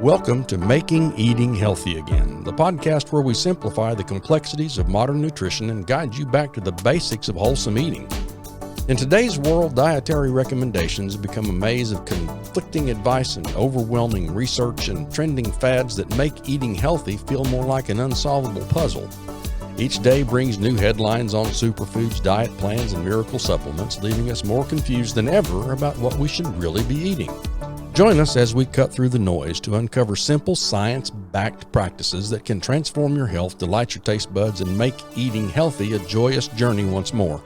Welcome to Making Eating Healthy Again, the podcast where we simplify the complexities of modern nutrition and guide you back to the basics of wholesome eating. In today's world, dietary recommendations become a maze of conflicting advice and overwhelming research and trending fads that make eating healthy feel more like an unsolvable puzzle. Each day brings new headlines on superfoods, diet plans, and miracle supplements, leaving us more confused than ever about what we should really be eating. Join us as we cut through the noise to uncover simple, science-backed practices that can transform your health, delight your taste buds, and make eating healthy a joyous journey once more.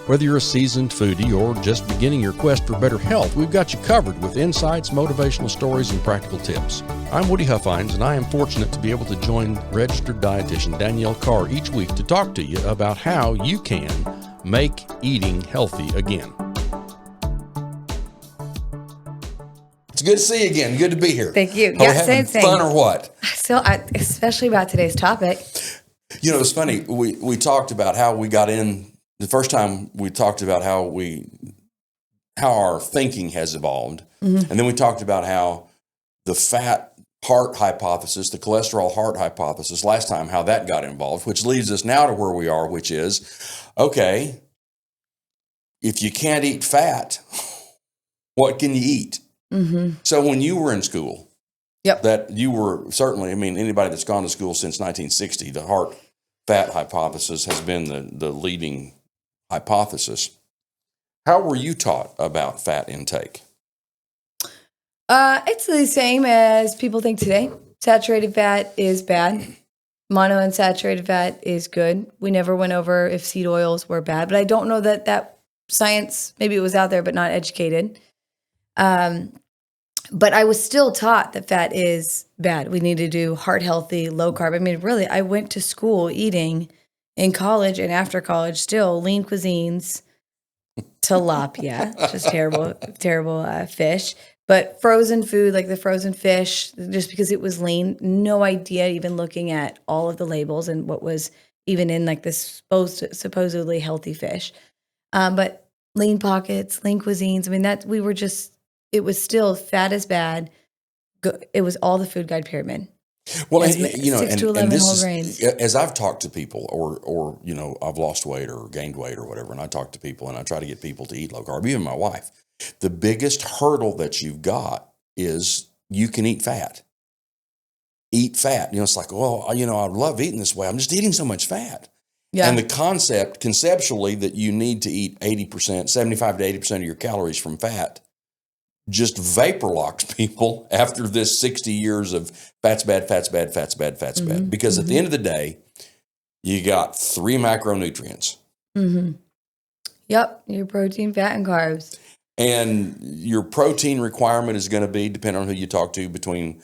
Whether you're a seasoned foodie or just beginning your quest for better health, we've got you covered with insights, motivational stories, and practical tips. I'm Woody Huffines, and I am fortunate to be able to join registered dietitian Danielle Carr each week to talk to you about how you can make eating healthy again. It's good to see you again. Good to be here. Thank you. Yeah, having fun or what? Especially about today's topic. You know, it's funny. We talked about how we got in the first time. We talked about how our thinking has evolved, and then we talked about how the fat heart hypothesis, the cholesterol heart hypothesis, last time how that got involved, which leads us now to where we are, which is okay. If you can't eat fat, what can you eat? Mm-hmm. So when you were in school, that you were certainly, I mean, anybody that's gone to school since 1960, the heart fat hypothesis has been the leading hypothesis. How were you taught about fat intake? It's the same as people think today. Saturated fat is bad. Monounsaturated fat is good. We never went over if seed oils were bad, but I don't know that science, maybe it was out there, but not educated. But I was still taught that fat is bad. We need to do heart healthy, low carb. I mean, really, I went to school eating in college and after college still lean cuisines, tilapia, just terrible fish. But frozen food, like the frozen fish, just because it was lean, no idea even looking at all of the labels and what was even in like this supposedly healthy fish. But lean pockets, lean cuisines, I mean, it was still fat is bad. It was all the food guide pyramid. Well, and 6 to 11 whole grains. As I've talked to people or I've lost weight or gained weight or whatever, and I talk to people and I try to get people to eat low carb, even my wife, the biggest hurdle that you've got is you can eat fat. Eat fat. It's like, well, I love eating this way. I'm just eating so much fat. Yeah. And the conceptually that you need to eat 80%, 75 to 80% of your calories from fat just vapor locks people after this 60 years of fat's bad, fat's bad, fat's bad, fat's bad. Because at the end of the day, you got 3 macronutrients. Mm-hmm. Yep, your protein, fat, and carbs. And your protein requirement is going to be, depending on who you talk to, between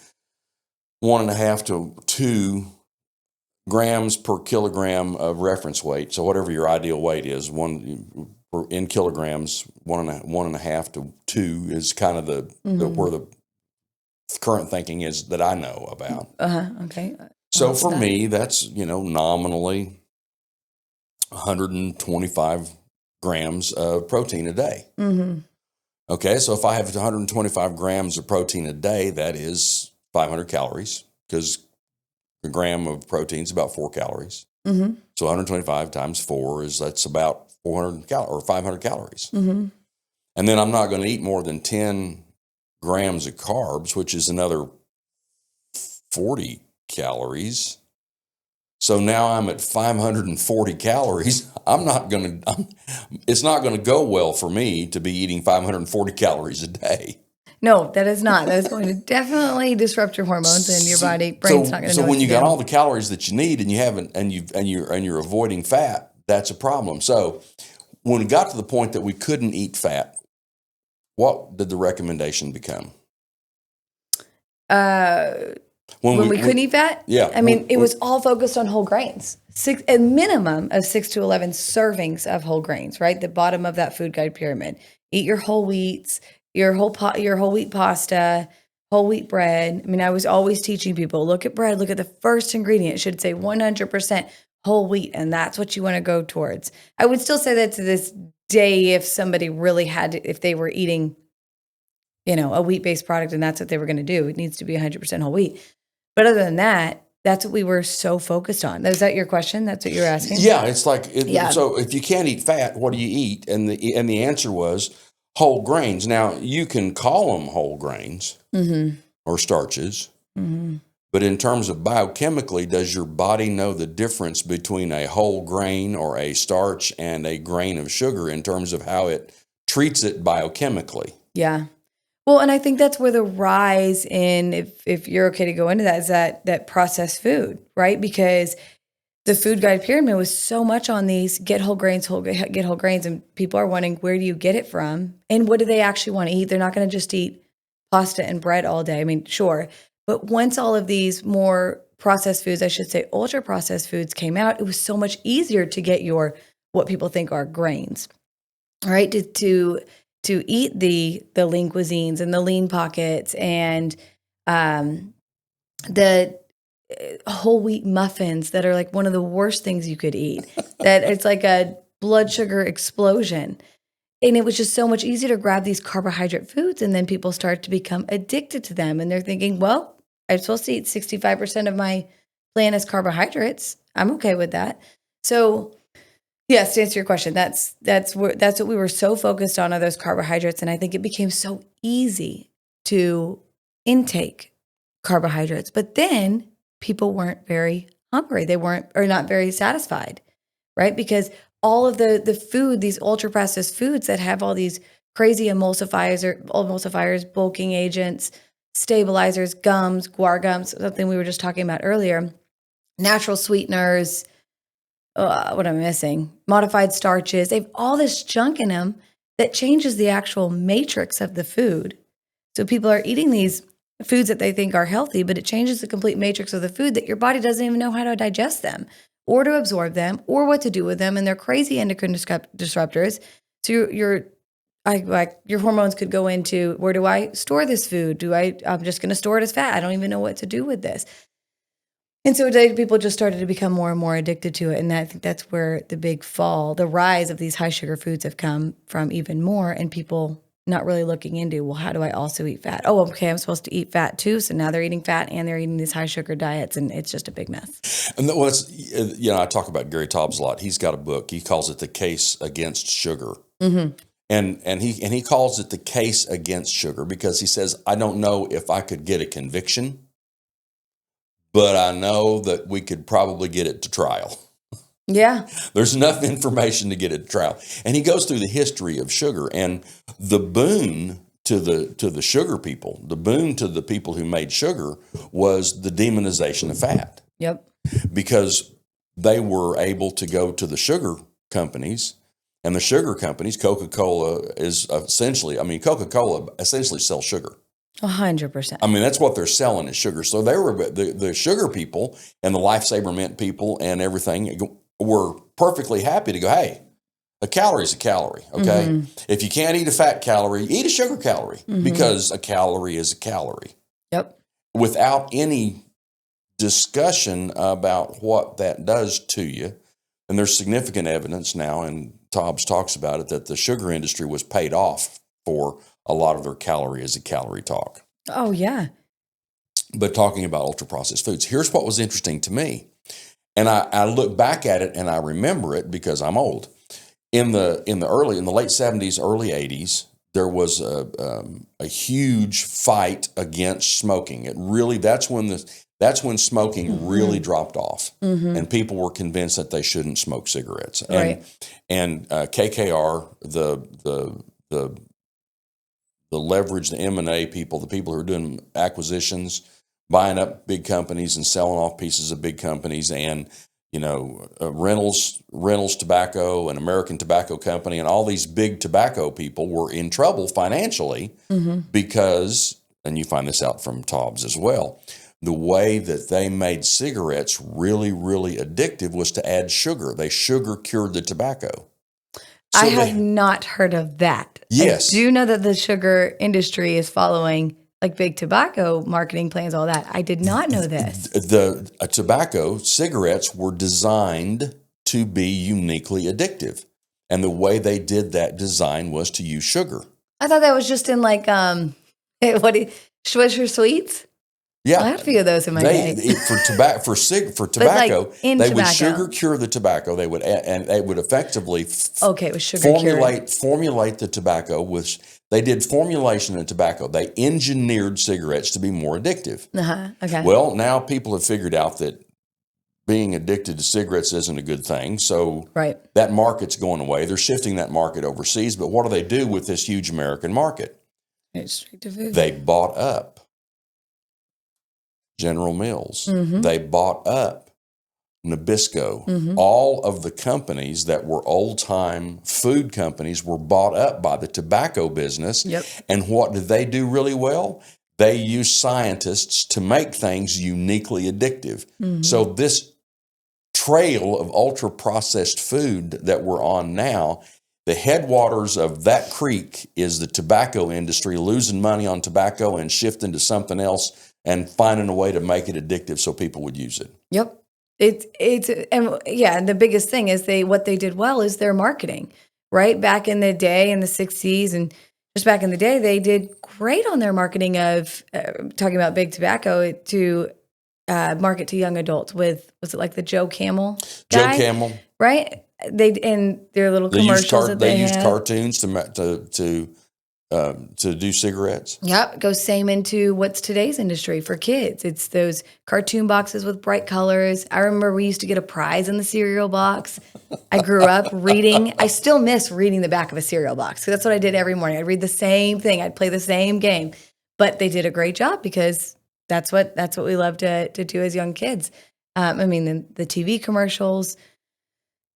1.5 to 2 grams per kilogram of reference weight. So whatever your ideal weight is, in kilograms, 1.5 to 2 is kind of where the current thinking is that I know about. Okay. So for me, that's nominally 125 grams of protein a day. Mm-hmm. Okay, so if I have 125 grams of protein a day, that is 500 calories because a gram of protein is about 4 calories. Mm-hmm. So 125 times 4 that's about 400 or 500 calories. Mm-hmm. And then I'm not going to eat more than 10 grams of carbs, which is another 40 calories. So now I'm at 540 calories. It's not going to go well for me to be eating 540 calories a day. No, that is not. That is going to definitely disrupt your hormones and your brain's not going to know. So when you got all the calories that you need and you haven't, and you're avoiding fat, that's a problem. So when we got to the point that we couldn't eat fat, what did the recommendation become? When we couldn't eat fat? Yeah. I mean, it was all focused on whole grains. A minimum of 6 to 11 servings of whole grains, right? The bottom of that food guide pyramid. Eat your whole wheats, your whole wheat pasta, whole wheat bread. I mean, I was always teaching people, look at bread, look at the first ingredient. It should say 100% whole wheat, and that's what you want to go towards. I would still say that to this day if somebody really if they were eating a wheat-based product, and that's what they were going to do. It needs to be 100% whole wheat. But other than that, that's what we were so focused on. Is that your question? That's what you're asking? Yeah, it's like, so if you can't eat fat, what do you eat? And the answer was whole grains. Now, you can call them whole grains or starches, but in terms of biochemically, does your body know the difference between a whole grain or a starch and a grain of sugar in terms of how it treats it biochemically? Yeah. Well, and I think that's where the rise in, if you're okay to go into that, is that processed food, right? Because the food guide pyramid was so much on these get whole grains, and people are wondering, where do you get it from? And what do they actually want to eat? They're not going to just eat pasta and bread all day. I mean, sure. But once all of these more processed foods, I should say ultra processed foods came out, it was so much easier to get what people think are grains, right? To eat the lean cuisines and the lean pockets and the whole wheat muffins that are like one of the worst things you could eat, that it's like a blood sugar explosion. And it was just so much easier to grab these carbohydrate foods, and then people start to become addicted to them. And they're thinking, well, I'm supposed to eat 65% of my plan as carbohydrates. I'm okay with that. So yes, to answer your question, that's what we were so focused on, are those carbohydrates. And I think it became so easy to intake carbohydrates. But then people weren't very hungry. They weren't, or not very satisfied, right? Because all of the food, these ultra processed foods that have all these crazy emulsifiers, bulking agents, stabilizers, gums, guar gums, something we were just talking about earlier, natural sweeteners, what am I missing? Modified starches. They have all this junk in them that changes the actual matrix of the food. So people are eating these foods that they think are healthy, but it changes the complete matrix of the food that your body doesn't even know how to digest them or to absorb them or what to do with them. And they're crazy endocrine disruptors. So your hormones could go into, where do I store this food? I'm just going to store it as fat. I don't even know what to do with this. And so people just started to become more and more addicted to it. And I think that's where the rise of these high sugar foods have come from even more, and people not really looking into, well, how do I also eat fat? Oh, okay, I'm supposed to eat fat too. So now they're eating fat and they're eating these high sugar diets, and it's just a big mess. And I talk about Gary Taubes a lot. He's got a book. He calls it The Case Against Sugar. And he calls it the case against sugar because he says, I don't know if I could get a conviction, but I know that we could probably get it to trial. Yeah. There's enough information to get it to trial. And he goes through the history of sugar, and the boon to the sugar people, the boon to the people who made sugar, was the demonization of fat. Yep. Because they were able to go to the sugar companies, and the sugar companies, Coca-Cola essentially sells sugar. 100%. I mean, that's what they're selling is sugar. So they were the sugar people and the Lifesaver Mint people and everything were perfectly happy to go, hey, a calorie is a calorie, okay? If you can't eat a fat calorie, eat a sugar calorie because a calorie is a calorie. Yep. Without any discussion about what that does to you. And there's significant evidence now, and Taubes talks about it, that the sugar industry was paid off for a lot of their calorie as a calorie talk. Oh, yeah. But talking about ultra-processed foods, here's what was interesting to me. And I look back at it and I remember it because I'm old. In the late 70s, early 80s, there was a huge fight against smoking. That's when smoking really dropped off, and people were convinced that they shouldn't smoke cigarettes. And KKR, the leverage, the M&A people, the people who are doing acquisitions, buying up big companies and selling off pieces of big companies, and Reynolds Tobacco and American Tobacco Company and all these big tobacco people were in trouble financially because, and you find this out from Taubes as well, the way that they made cigarettes really, really addictive was to add sugar. They sugar cured the tobacco. So I have not heard of that. Yes. I do know that the sugar industry is following like big tobacco marketing plans, all that. I did not know this. The tobacco cigarettes were designed to be uniquely addictive. And the way they did that design was to use sugar. I thought that was just in like What do you, Swisher Sweets? Yeah, I had a few of those in my day. for tobacco in they tobacco. would sugar cure the tobacco. They would and they would effectively it was sugar cured. formulate the tobacco with. They did formulation in tobacco. They engineered cigarettes to be more addictive. Okay. Well, now people have figured out that being addicted to cigarettes isn't a good thing. So that market's going away. They're shifting that market overseas. But what do they do with this huge American market? Straight to food. They bought up General Mills. Mm-hmm. They bought up Nabisco. Mm-hmm. All of the companies that were old-time food companies were bought up by the tobacco business. Yep. And what did they do really well? They use scientists to make things uniquely addictive. Mm-hmm. So this trail of ultra-processed food that we're on now, the headwaters of that creek is the tobacco industry losing money on tobacco and shifting to something else and finding a way to make it addictive so people would use it. Yep. And the biggest thing is what they did well is their marketing, right? Back in the day in the 60s and just back in the day, they did great on their marketing of talking about big tobacco to market to young adults with, was it like the Joe Camel guy? Joe Camel. Right? And their little commercials that they used had. cartoons to do cigarettes. Yep, goes same into what's today's industry for kids. It's those cartoon boxes with bright colors. I remember we used to get a prize in the cereal box. I grew up reading. I still miss reading the back of a cereal box. So that's what I did every morning. I'd read the same thing. I'd play the same game. But they did a great job because that's what we love to do as young kids. The TV commercials.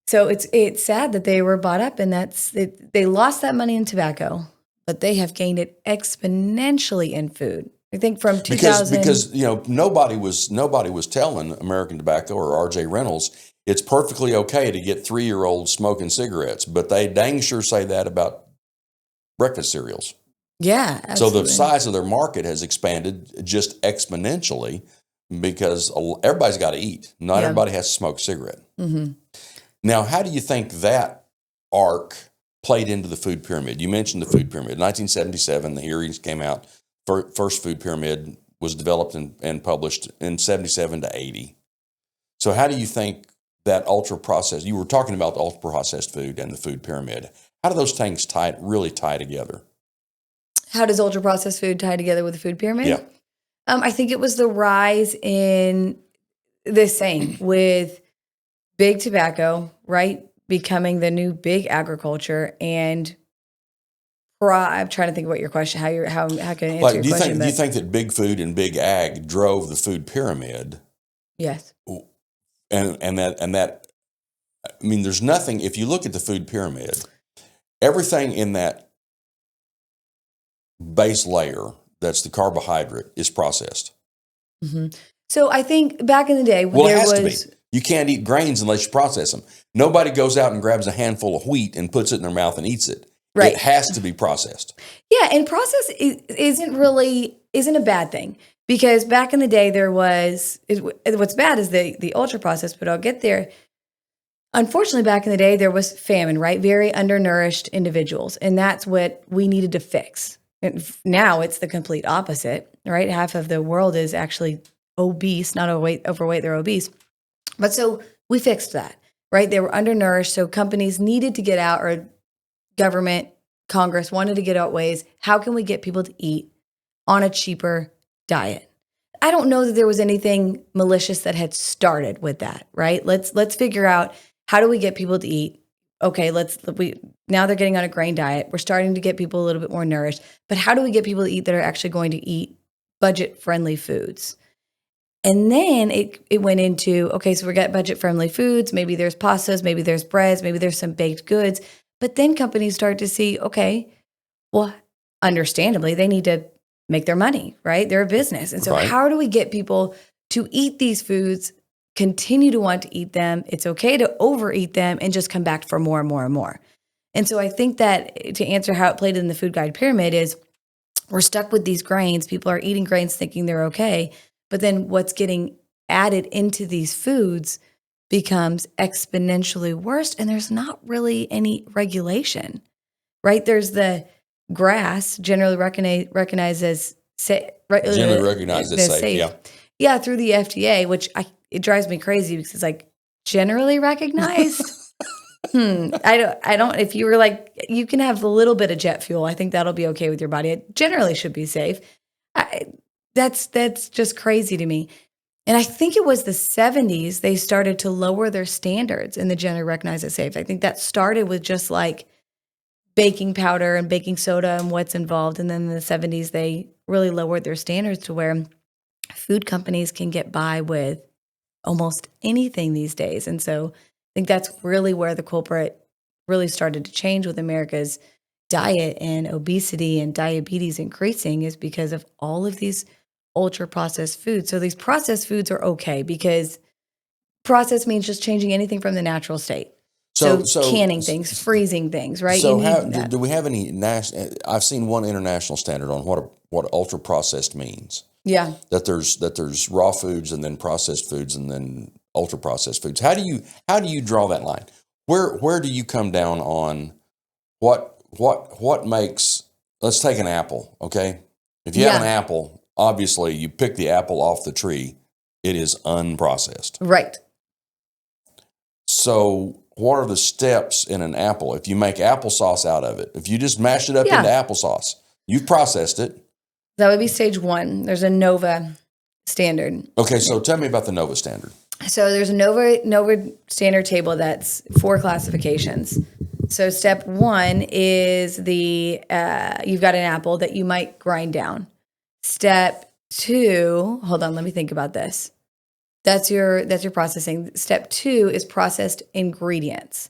So it's sad that they were bought up, and they lost that money in tobacco, but they have gained it exponentially in food. I think from 2000 because nobody was telling American Tobacco or R.J. Reynolds it's perfectly okay to get 3-year-olds smoking cigarettes, but they dang sure say that about breakfast cereals. Yeah, absolutely. So the size of their market has expanded just exponentially because everybody's got to eat. Not everybody has to smoke a cigarette. Mm-hmm. Now, how do you think that arc played into the food pyramid? You mentioned the food pyramid. In 1977, the hearings came out. First food pyramid was developed and published in 77 to 80. So how do you think that ultra-processed, you were talking about the ultra-processed food and the food pyramid. How do those things really tie together? How does ultra-processed food tie together with the food pyramid? Yeah. I think it was the rise in the same with big tobacco, right? Becoming the new big agriculture, and I'm trying to think what your question, how can I answer your question? Do you think that big food and big ag drove the food pyramid? Yes. And that, I mean, there's nothing, if you look at the food pyramid, everything in that base layer, that's the carbohydrate, is processed. Mm-hmm. So I think back in the day, to be. You can't eat grains unless you process them. Nobody goes out and grabs a handful of wheat and puts it in their mouth and eats it. Right. It has to be processed. Yeah, and process isn't a bad thing, because back in the day what's bad is the ultra processed, but I'll get there. Unfortunately, back in the day there was famine, right? Very undernourished individuals, and that's what we needed to fix. And now it's the complete opposite, right? Half of the world is actually obese, not overweight, they're obese. But so we fixed that, right? They were undernourished, so companies needed to get out, or government, Congress wanted to get out ways. How can we get people to eat on a cheaper diet? I don't know that there was anything malicious that had started with that, right? Let's figure out, how do we get people to eat? Okay, now they're getting on a grain diet. We're starting to get people a little bit more nourished, but how do we get people to eat that are actually going to eat budget-friendly foods? And then it went into, okay, so we got budget-friendly foods. Maybe there's pastas, maybe there's breads, maybe there's some baked goods. But then companies start to see, okay, well, understandably, they need to make their money, right? They're a business. And so how do we get people to eat these foods, continue to want to eat them? It's okay to overeat them and just come back for more and more and more. And so I think that to answer how it played in the food guide pyramid is, we're stuck with these grains. People are eating grains thinking they're okay. But then what's getting added into these foods becomes exponentially worse, and there's not really any regulation, right? There's the grass, generally recognized as safe. Generally recognized as safe. Yeah. Yeah, through the FDA, which it drives me crazy because it's like generally recognized. I don't. If you were like, you can have a little bit of jet fuel. I think that'll be okay with your body. It generally should be safe. That's just crazy to me. And I think it was the 70s they started to lower their standards in the generally recognized as safe. I think that started with just like baking powder and baking soda and what's involved. And then in the 70s, they really lowered their standards to where food companies can get by with almost anything these days. And so I think that's really where the culprit really started to change with America's diet and obesity and diabetes increasing is because of all of these ultra processed foods. So these processed foods are okay because processed means just changing anything from the natural state. So canning things, freezing things, right? So do we have any I've seen one international standard on what ultra processed means. Yeah. That there's raw foods and then processed foods and then ultra processed foods. How do you draw that line? Where do you come down on what makes, let's take an apple, okay? If you have an apple, obviously you pick the apple off the tree, it is unprocessed. Right. So what are the steps in an apple? If you make applesauce out of it, if you just mash it up into applesauce, you've processed it. That would be stage 1. There's a NOVA standard. Okay, so tell me about the NOVA standard. So there's a NOVA standard table that's 4 classifications. So step 1 is you've got an apple that you might grind down. Step 2, hold on, let me think about this. That's your processing. Step 2 is processed ingredients.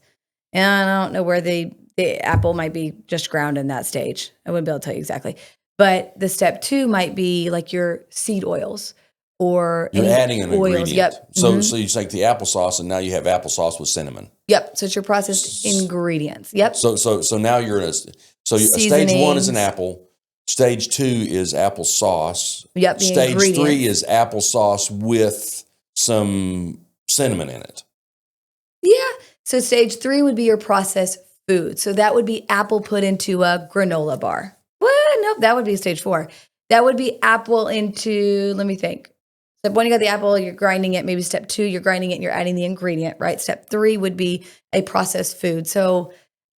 And I don't know where the apple might be just ground in that stage. I wouldn't be able to tell you exactly. But the step 2 might be like your seed oils or you're adding an ingredient. Yep. So you take the applesauce and now you have applesauce with cinnamon. Yep. So it's your processed ingredients. Yep. So now you're in stage 1 is an apple. Stage 2 is applesauce. Yep. Stage 3 is applesauce with some cinnamon in it. Yeah. So stage 3 would be your processed food. So that would be apple put into a granola bar. Well, nope, that would be stage 4. That would be apple into, let me think. Step 1, you got the apple, you're grinding it. Maybe step 2, you're grinding it and you're adding the ingredient, right? Step 3 would be a processed food. So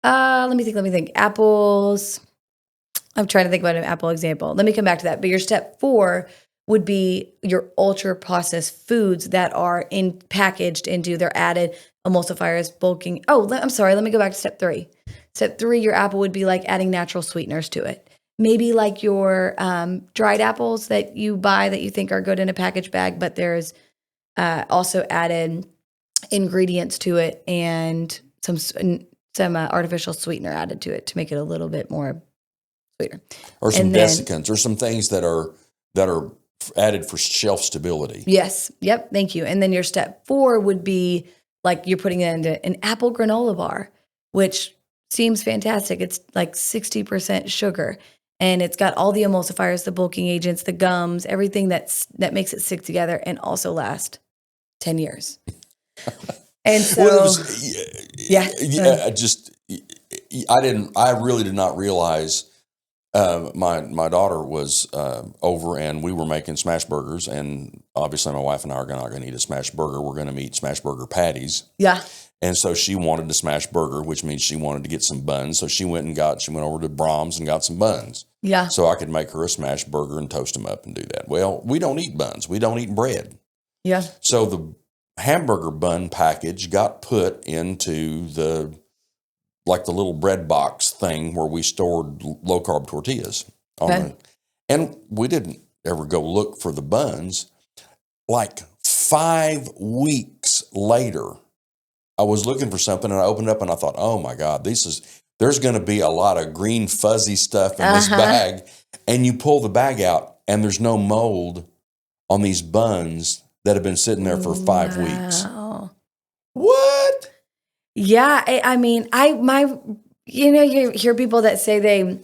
let me think. Apples. I'm trying to think about an apple example. Let me come back to that. But your step 4 would be your ultra processed foods that are packaged into, they're added emulsifiers, bulking. Oh, I'm sorry. Let me go back to step 3. Step 3, your apple would be like adding natural sweeteners to it. Maybe like your dried apples that you buy that you think are good in a packaged bag, but there's also added ingredients to it and some artificial sweetener added to it to make it a little bit more sweeter. Or some desiccants or some things that are added for shelf stability. Yes. Yep. Thank you. And then your step 4 would be like you're putting it into an apple granola bar, which seems fantastic. It's like 60% sugar. And it's got all the emulsifiers, the bulking agents, the gums, everything that makes it stick together and also last 10 years. And so, I really did not realize. My daughter was over and we were making smash burgers, and obviously my wife and I are not going to eat a smash burger. We're going to eat smash burger patties. Yeah. And so she wanted a smash burger, which means she wanted to get some buns. So she went over to Brahms and got some buns. Yeah. So I could make her a smash burger and toast them up and do that. Well, we don't eat buns. We don't eat bread. Yeah. So the hamburger bun package got put into the little bread box thing where we stored low carb tortillas. And we didn't ever go look for the buns. Like 5 weeks later, I was looking for something and I opened up and I thought, oh my God, there's going to be a lot of green fuzzy stuff in this bag. And you pull the bag out and there's no mold on these buns that have been sitting there for 5 weeks. What? Yeah. I mean, you hear people that say they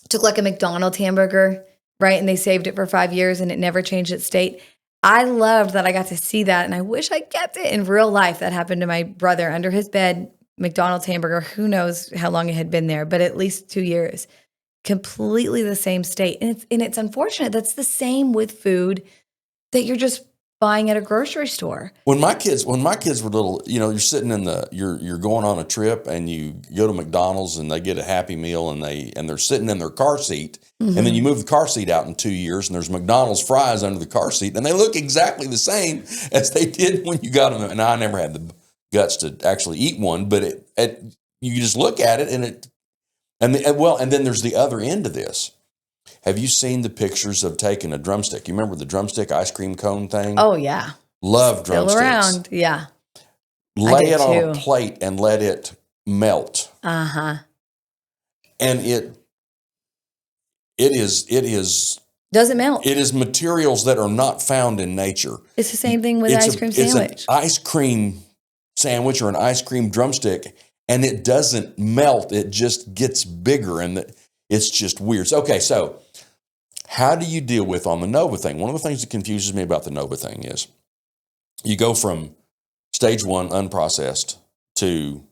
took like a McDonald's hamburger, right? And they saved it for 5 years and it never changed its state. I loved that I got to see that. And I wish I kept it in real life. That happened to my brother under his bed, McDonald's hamburger. Who knows how long it had been there, but at least 2 years. completely the same state. And it's unfortunate. That's the same with food that you're just buying at a grocery store. When my kids were little, you're sitting you're going on a trip and you go to McDonald's and they get a Happy Meal and they're sitting in their car seat, and then you move the car seat out in 2 years and there's McDonald's fries under the car seat and they look exactly the same as they did when you got them. And I never had the guts to actually eat one, but you just look at it and then there's the other end of this. Have you seen the pictures of taking a drumstick? You remember the drumstick ice cream cone thing? Oh, yeah. Love drumsticks. Still around, yeah. Lay it on a plate and let it melt. Uh-huh. And it is... Doesn't melt. It is materials that are not found in nature. It's the same thing with ice cream sandwich. It's an ice cream sandwich or an ice cream drumstick, and it doesn't melt. It just gets bigger, and it's just weird. So how do you deal with on the Nova thing? One of the things that confuses me about the Nova thing is you go from stage 1 unprocessed to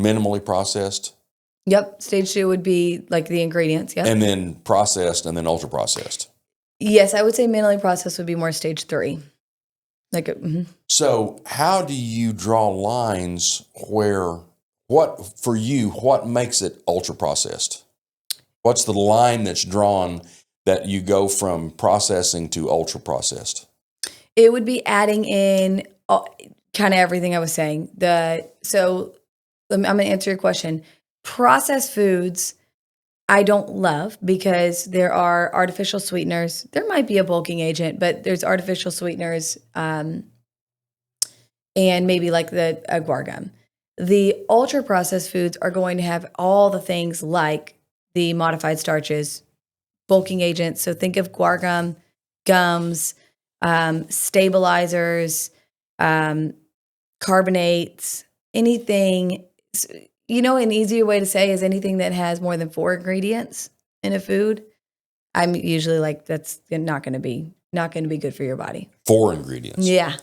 minimally processed. Yep. Stage 2 would be like the ingredients. Yep. And then processed and then ultra processed. Yes, I would say minimally processed would be more stage 3. So how do you draw lines what makes it ultra processed? What's the line that's drawn that you go from processing to ultra processed? It would be adding in kind of everything I was saying. So I'm going to answer your question. Processed foods, I don't love because there are artificial sweeteners. There might be a bulking agent, but there's artificial sweeteners and maybe like the guar gum. The ultra processed foods are going to have all the things like the modified starches, bulking agents. So think of guar gum, gums, stabilizers, carbonates, anything. An easier way to say is anything that has more than 4 ingredients in a food. I'm usually like, that's not going to be good for your body. 4 ingredients. Yeah.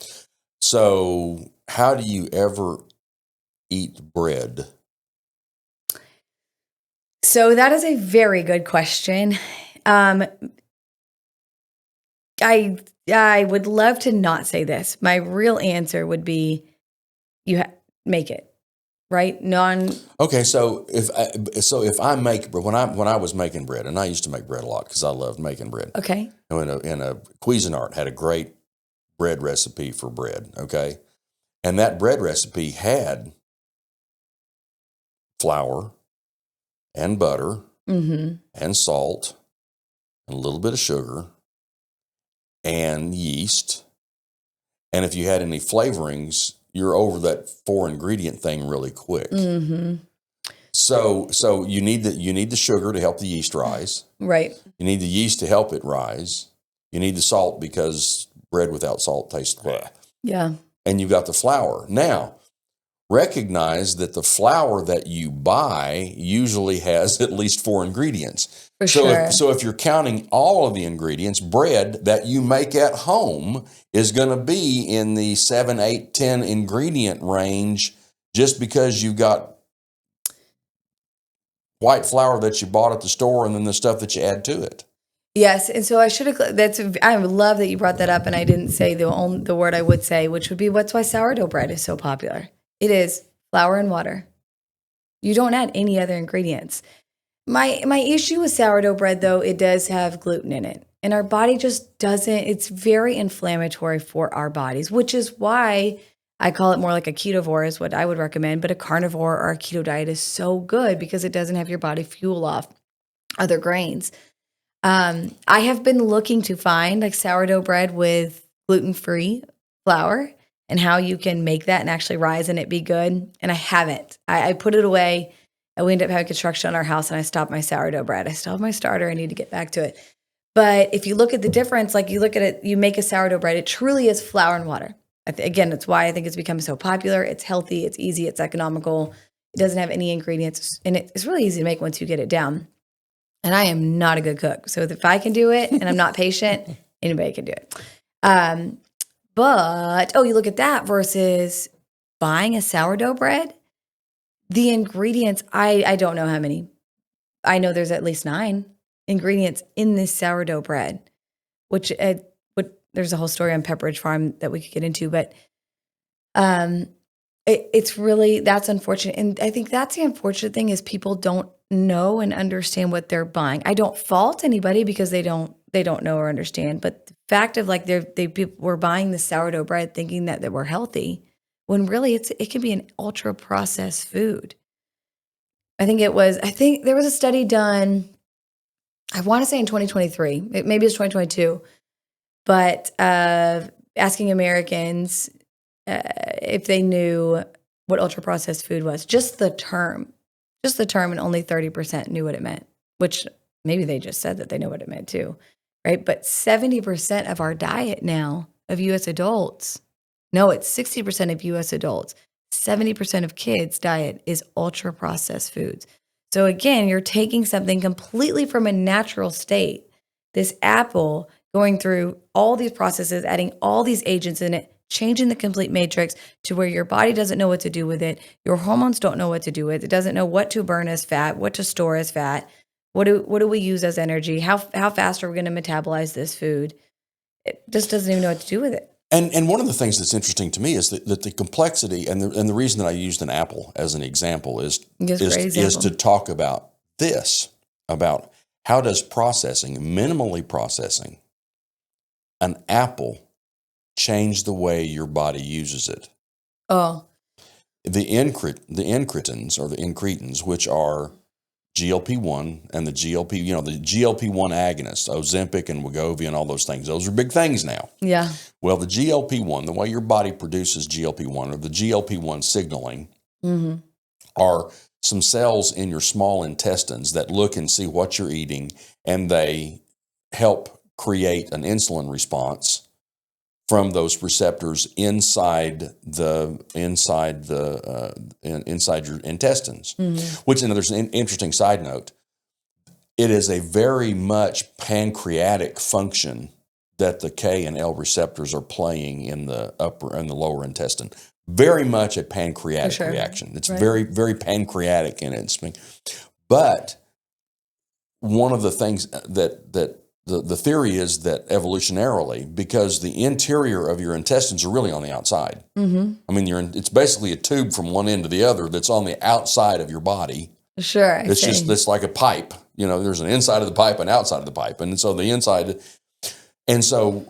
So how do you ever eat bread? So that is a very good question. I would love to not say this. My real answer would be make it. Right? Okay, so if I make bread, when I was making bread, and I used to make bread a lot because I loved making bread. Okay. In a Cuisinart had a great bread recipe for bread. Okay, and that bread recipe had flour and butter and salt and a little bit of sugar and yeast, and if you had any flavorings, you're over that 4 ingredient thing really quick. So you need the sugar to help the yeast rise. Right. You need the yeast to help it rise. You need the salt because bread without salt tastes blah. Yeah. And you've got the flour. Now, recognize that the flour that you buy usually has at least 4 ingredients. So if you're counting all of the ingredients, bread that you make at home is going to be in the 7, 8, 10 ingredient range just because you've got white flour that you bought at the store and then the stuff that you add to it. Yes, and so I love that you brought that up and I didn't say the word I would say, which would be what's why sourdough bread is so popular. It is flour and water. You don't add any other ingredients. My issue with sourdough bread, though, it does have gluten in it. And our body just doesn't, it's very inflammatory for our bodies, which is why I call it more like a ketovore is what I would recommend. But a carnivore or a keto diet is so good because it doesn't have your body fuel off other grains. I have been looking to find like sourdough bread with gluten-free flour and how you can make that and actually rise and it be good. And I haven't. I put it away. We ended up having construction on our house and I stopped my sourdough bread. I still have my starter. I need to get back to it. But if you look at the difference, like you look at it, you make a sourdough bread, it truly is flour and water. Again, that's why I think it's become so popular. It's healthy, it's easy, it's economical. It doesn't have any ingredients. And it's really easy to make once you get it down. And I am not a good cook. So if I can do it and I'm not patient, anybody can do it. But you look at that versus buying a sourdough bread. The ingredients, I don't know how many, I know there's at least 9 ingredients in this sourdough bread, which there's a whole story on Pepperidge Farm that we could get into, but it's really, that's unfortunate. And I think that's the unfortunate thing is people don't know and understand what they're buying. I don't fault anybody because they don't know or understand. But the fact of like people were buying the sourdough bread thinking that we're healthy, when really it can be an ultra processed food. I think there was a study done, I want to say in 2023, maybe it's 2022, but asking Americans if they knew what ultra processed food was, just the term, and only 30% knew what it meant, which maybe they just said that they know what it meant too, right? But 70% of our diet now of U.S. adults, no, it's 60% of U.S. adults, 70% of kids' diet is ultra processed foods. So again, you're taking something completely from a natural state, this apple, going through all these processes, adding all these agents in it, changing the complete matrix to where your body doesn't know what to do with it. Your hormones don't know what to do with it. It doesn't know what to burn as fat, what to store as fat. What do we use as energy? How fast are we going to metabolize this food? It just doesn't even know what to do with it. And one of the things that's interesting to me is that the complexity and the reason that I used an apple as an example is to talk about this, about how does minimally processing an apple change the way your body uses it. Oh. The incretins or the incretins, which are GLP-1 and the GLP-1 agonists, Ozempic and Wegovy and all those things. Those are big things now. Yeah. Well, the GLP-1, the way your body produces GLP-1 or the GLP-1 signaling are some cells in your small intestines that look and see what you're eating, and they help create an insulin response from those receptors inside your intestines. Which, and there's an interesting side note. It is a very much pancreatic function that the K and L receptors are playing in the upper and the lower intestine. Very much a pancreatic reaction. It's very, very pancreatic in its. But one of the things that the theory is that evolutionarily, because the interior of your intestines are really on the outside. I mean, it's basically a tube from one end to the other that's on the outside of your body. Sure. It's like a pipe. There's an inside of the pipe and outside of the pipe. And so the inside, and so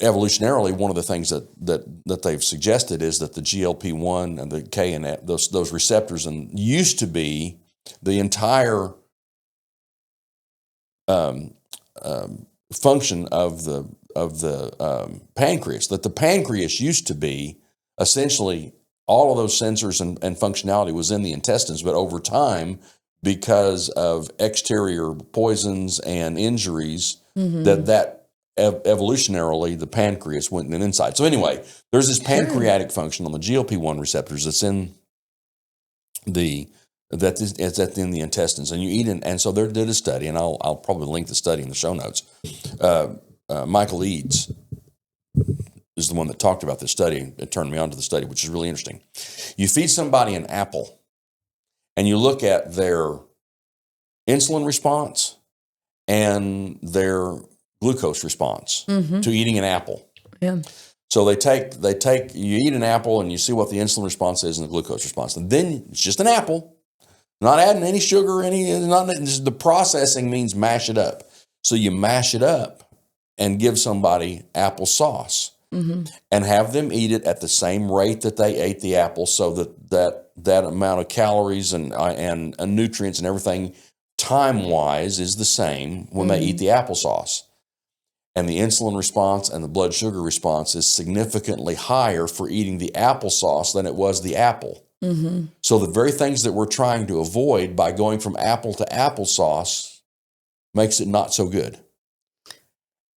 evolutionarily, one of the things that they've suggested is that the GLP-1 and the K and those receptors and used to be the entire function of the pancreas. That the pancreas used to be essentially all of those sensors and functionality was in the intestines, but over time, because of exterior poisons and injuries, that evolutionarily the pancreas went in inside. So anyway, there's this pancreatic function on the GLP-1 receptors that's in the intestines, and you eat it. And so they did a study, and I'll probably link the study in the show notes. Michael Eads is the one that talked about this study. It turned me on to the study, which is really interesting. You feed somebody an apple, and you look at their insulin response and their glucose response to eating an apple. Yeah. So you eat an apple and you see what the insulin response is and the glucose response. And then it's just an apple, not adding any sugar, the processing means mash it up. So you mash it up and give somebody applesauce and have them eat it at the same rate that they ate the apple, so that amount of calories and nutrients and everything time-wise is the same when they eat the applesauce. And the insulin response and the blood sugar response is significantly higher for eating the applesauce than it was the apple. So the very things that we're trying to avoid by going from apple to applesauce makes it not so good.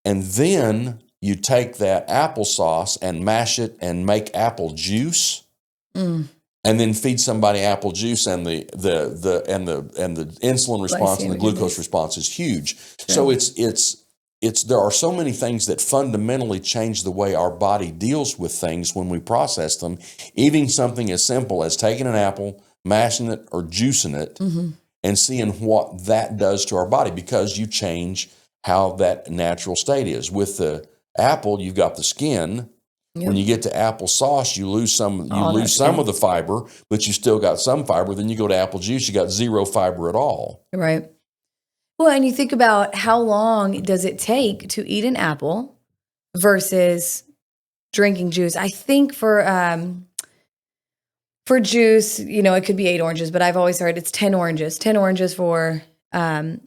And then you take that applesauce and mash it and make apple juice, and then feed somebody apple juice, and the insulin response and the glucose response is huge. Sure. So there are so many things that fundamentally change the way our body deals with things when we process them. Even something as simple as taking an apple, mashing it or juicing it, and seeing what that does to our body, because you change how that natural state is. With the apple, you've got the skin. Yep. When you get to applesauce, you lose some Skin. of the fiber, but you still got some fiber. Then you go to apple juice, you got zero fiber at all. Right. Well, and you think about how long does it take to eat an apple versus drinking juice. I think for juice, it could be 8 oranges, but I've always heard it's 10 oranges. 10 oranges for a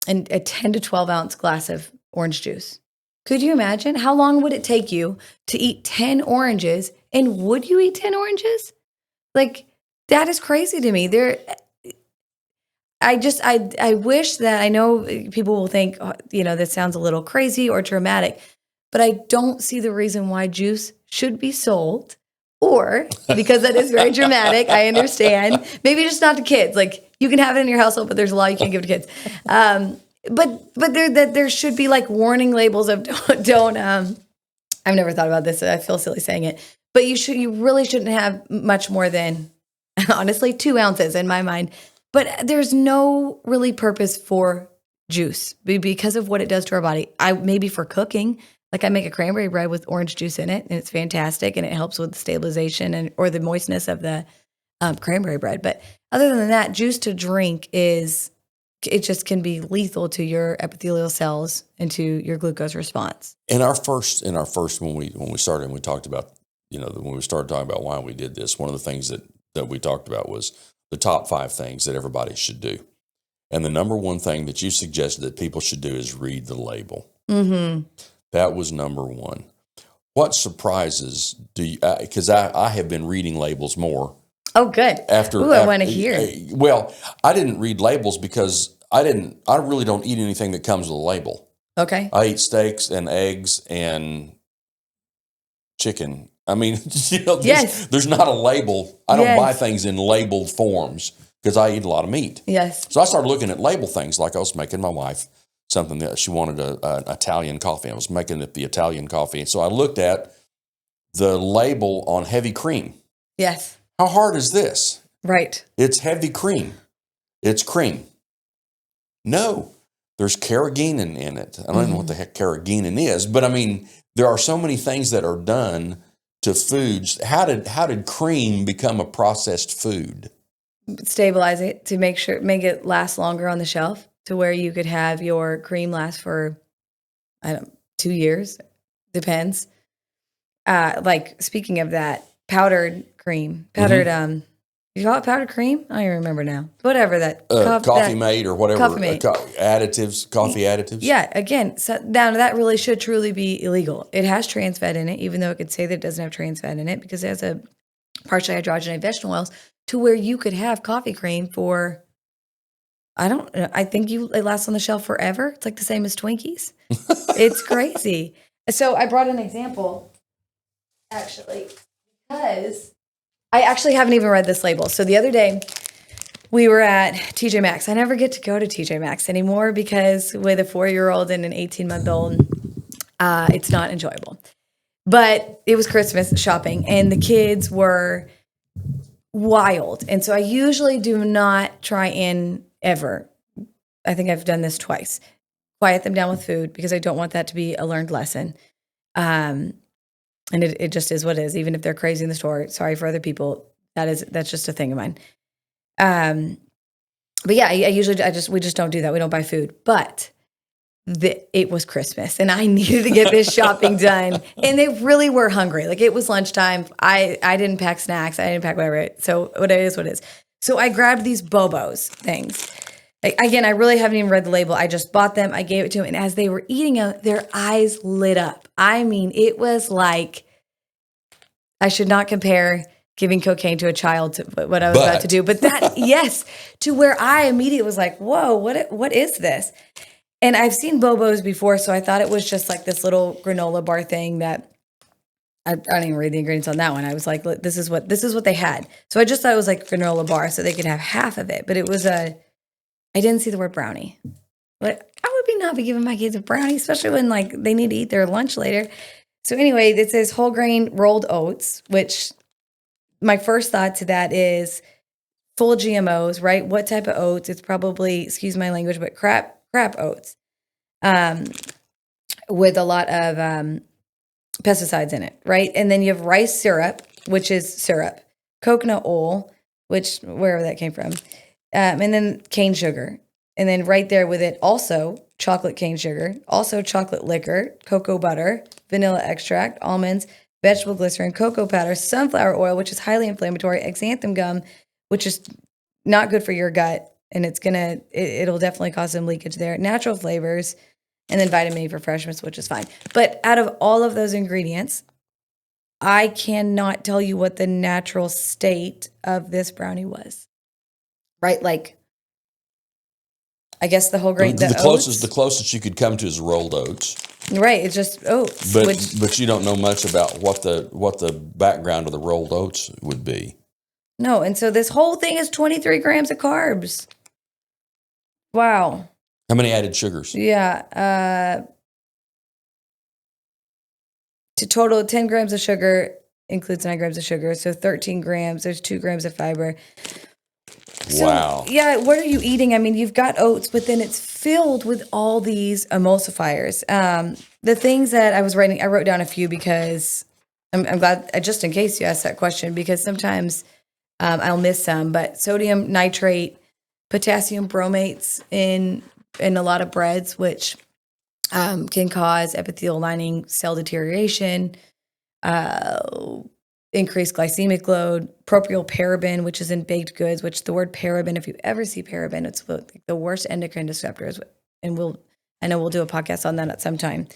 10 to 12 ounce glass of orange juice. Could you imagine? How long would it take you to eat 10 oranges? And would you eat 10 oranges? Like, that is crazy to me. I wish that, I know people will think, that sounds a little crazy or dramatic, but I don't see the reason why juice should be sold, or because that is very dramatic. I understand. Maybe just not to kids. Like, you can have it in your household, but there's a lot you can't give to kids. But there should be like warning labels of don't. I've never thought about this. So I feel silly saying it, but you really shouldn't have much more than, honestly, 2 ounces in my mind. But there's no really purpose for juice because of what it does to our body. Maybe for cooking, like I make a cranberry bread with orange juice in it, and it's fantastic, and it helps with the stabilization or the moistness of the cranberry bread. But other than that, juice to drink it just can be lethal to your epithelial cells and to your glucose response. In our first when we started and we talked about, when we started talking about why we did this, one of the things that we talked about was the top 5 things that everybody should do. And the number one thing that you suggested that people should do is read the label. Mm-hmm. That was number one. What surprises do you, because I have been reading labels more. Oh, good. I want to hear. Well, I didn't read labels because I really don't eat anything that comes with a label. Okay. I eat steaks and eggs and chicken. I mean, Yes. There's not a label. I don't Yes. buy things in labeled forms because I eat a lot of meat. Yes. So I started looking at label things, like I was making my wife something that she wanted an Italian coffee. I was making it the Italian coffee. So I looked at the label on heavy cream. Yes. How hard is this? Right. It's heavy cream. It's cream. No, there's carrageenan in it. I don't know what the heck carrageenan is, but I mean, there are so many things that are done to foods. How did cream become a processed food? Stabilize it to make it last longer on the shelf, to where you could have your cream last for, 2 years, depends. Like, speaking of that, powdered cream, you call it powdered cream? I don't even remember now. Whatever that. Coffee mate or whatever. Coffee mate. Coffee additives. Yeah, again, so now that really should truly be illegal. It has trans fat in it, even though it could say that it doesn't have trans fat in it, because it has a partially hydrogenated vegetable oils, to where you could have coffee cream for, I think it lasts on the shelf forever. It's like the same as Twinkies. It's crazy. So I brought an example, actually, because I actually haven't even read this label. So the other day, we were at TJ Maxx. I never get to go to TJ Maxx anymore because with a 4-year-old and an 18-month-old, it's not enjoyable. But it was Christmas shopping, and the kids were wild. And so I usually do not try in ever. I think I've done this twice. Quiet them down with food, because I don't want that to be a learned lesson. And it just is what it is. Even if they're crazy in the store, sorry for other people. That's just a thing of mine. But yeah, we just don't do that. We don't buy food. But it was Christmas, and I needed to get this shopping done. And they really were hungry. Like, it was lunchtime. I didn't pack snacks. I didn't pack whatever. So what it is. So I grabbed these Bobos things. Like, again, I really haven't even read the label. I just bought them. I gave it to them. And as they were eating them, their eyes lit up. I mean, it was like, I should not compare giving cocaine to a child to what I was about to do. But that, yes, to where I immediately was like, whoa, what is this? And I've seen Bobos before, so I thought it was just like this little granola bar thing that I didn't even read the ingredients on that one. I was like, this is what they had. So I just thought it was like granola bar, so they could have half of it. But it was I didn't see the word brownie. But I would not be giving my kids a brownie, especially when like they need to eat their lunch later. So anyway, it says whole grain rolled oats, which my first thought to that is full of GMOs, right? What type of oats? It's probably, excuse my language, but crap oats, with a lot of pesticides in it, right? And then you have rice syrup, which is syrup, coconut oil, which wherever that came from, and then cane sugar. And then right there with it, also chocolate cane sugar, also chocolate liquor, cocoa butter, vanilla extract, almonds, vegetable glycerin, cocoa powder, sunflower oil, which is highly inflammatory, xanthan gum, which is not good for your gut, and it'll definitely cause some leakage there. Natural flavors, and then vitamin E refreshments, which is fine. But out of all of those ingredients, I cannot tell you what the natural state of this brownie was. Right? Like, I guess the whole grain, the closest you could come to is rolled oats. Right, it's just oats. But you don't know much about what the background of the rolled oats would be. No, and so this whole thing is 23 grams of carbs. Wow. How many added sugars? Yeah, to total 10 grams of sugar includes 9 grams of sugar, so 13 grams. There's 2 grams of fiber. So, wow. Yeah, what are you eating? I mean, you've got oats, but then it's filled with all these emulsifiers. The things that I was writing, I wrote down a few because I'm glad, just in case you asked that question, because sometimes I'll miss some. But sodium nitrate, potassium bromates in a lot of breads, which can cause epithelial lining cell deterioration, increased glycemic load, propylparaben, which is in baked goods, which the word paraben, if you ever see paraben, it's the worst endocrine disruptors. And I know we'll do a podcast on that at some time.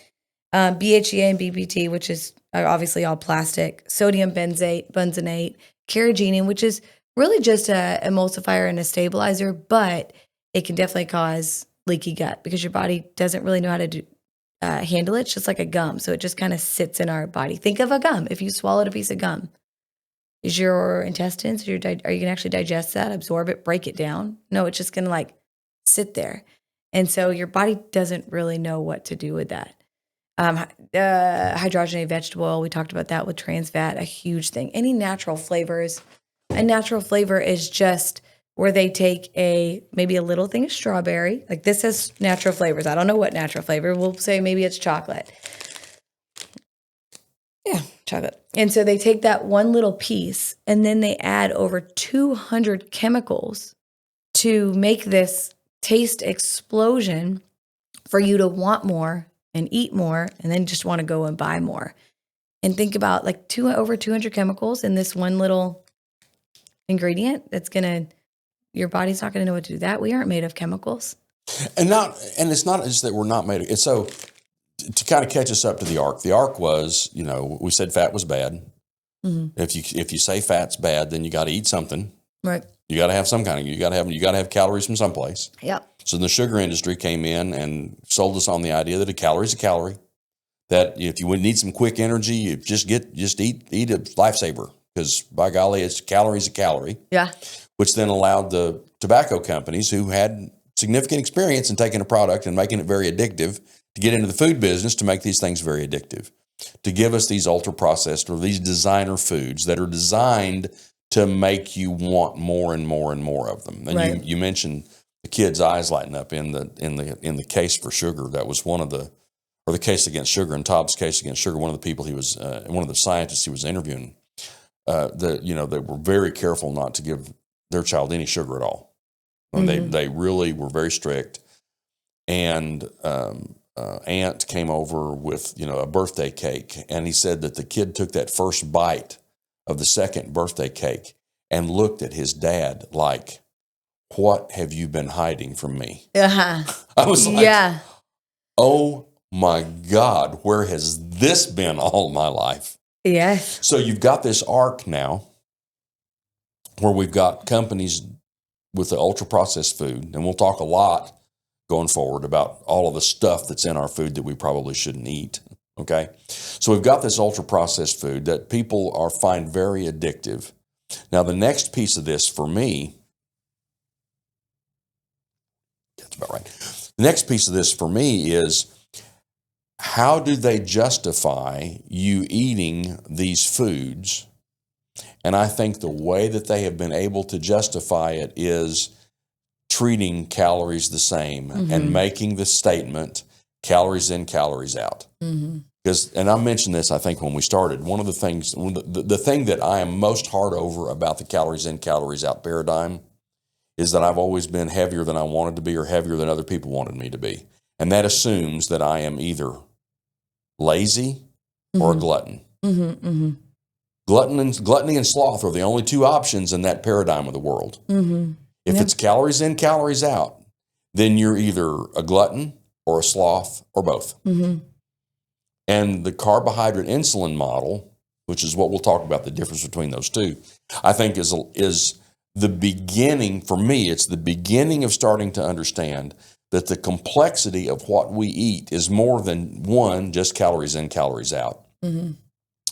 BHEA and BPT, which is obviously all plastic, sodium benzenate, carrageenan, which is really just a emulsifier and a stabilizer, but it can definitely cause leaky gut because your body doesn't really know how to handle it. It's just like a gum. So it just kind of sits in our body. Think of a gum. If you swallowed a piece of gum, is your intestines, are you going to actually digest that, absorb it, break it down? No, it's just going to like sit there. And so your body doesn't really know what to do with that. Hydrogenated vegetable oil, we talked about that with trans fat, a huge thing. Any natural flavors. A natural flavor is just where they take maybe a little thing of strawberry. Like this has natural flavors. I don't know what natural flavor. We'll say maybe it's chocolate. Yeah, chocolate. And so they take that one little piece and then they add over 200 chemicals to make this taste explosion for you to want more and eat more and then just want to go and buy more. And think about like over 200 chemicals in this one little ingredient your body's not going to know what to do that. We aren't made of chemicals. And it's not just that we're not made of it. So to kind of catch us up to the arc was, we said fat was bad. Mm-hmm. If you say fat's bad, then you got to eat something. Right. You got to have you got to have calories from someplace. Yep. So the sugar industry came in and sold us on the idea that a calorie is a calorie. That if you would need some quick energy, you just eat a lifesaver because by golly, a calorie. Yeah. Which then allowed the tobacco companies who had significant experience in taking a product and making it very addictive to get into the food business to make these things very addictive, to give us these ultra-processed or these designer foods that are designed to make you want more and more and more of them. And right. you mentioned the kid's eyes lighting up in the case for sugar. That was the case against sugar, and Tobb's case against sugar. One of the people one of the scientists he was interviewing, they were very careful not to give their child any sugar at all. Mm-hmm. They really were very strict. And aunt came over with a birthday cake, and he said that the kid took that first bite of the second birthday cake and looked at his dad like, "What have you been hiding from me?" Uh-huh. I was like, yeah. Oh my God, where has this been all my life? Yes. So you've got this arc now where we've got companies with the ultra-processed food, and we'll talk a lot going forward about all of the stuff that's in our food that we probably shouldn't eat, okay? So we've got this ultra-processed food that people find very addictive. Now, the next piece of this for me, that's about right. The next piece of this for me is, how do they justify you eating these foods And I think the way that they have been able to justify it is treating calories the same and making the statement, calories in, calories out. Because, and I mentioned this, I think, when we started, one of the things, the thing that I am most hard over about the calories in, calories out paradigm is that I've always been heavier than I wanted to be or heavier than other people wanted me to be. And that assumes that I am either lazy or a glutton. Gluttony and sloth are the only two options in that paradigm of the world. If it's calories in, calories out, then you're either a glutton or a sloth or both. And the carbohydrate insulin model, which is what we'll talk about, the difference between those two, I think is the beginning, for me, it's the beginning of starting to understand that the complexity of what we eat is more than one, just calories in, calories out. And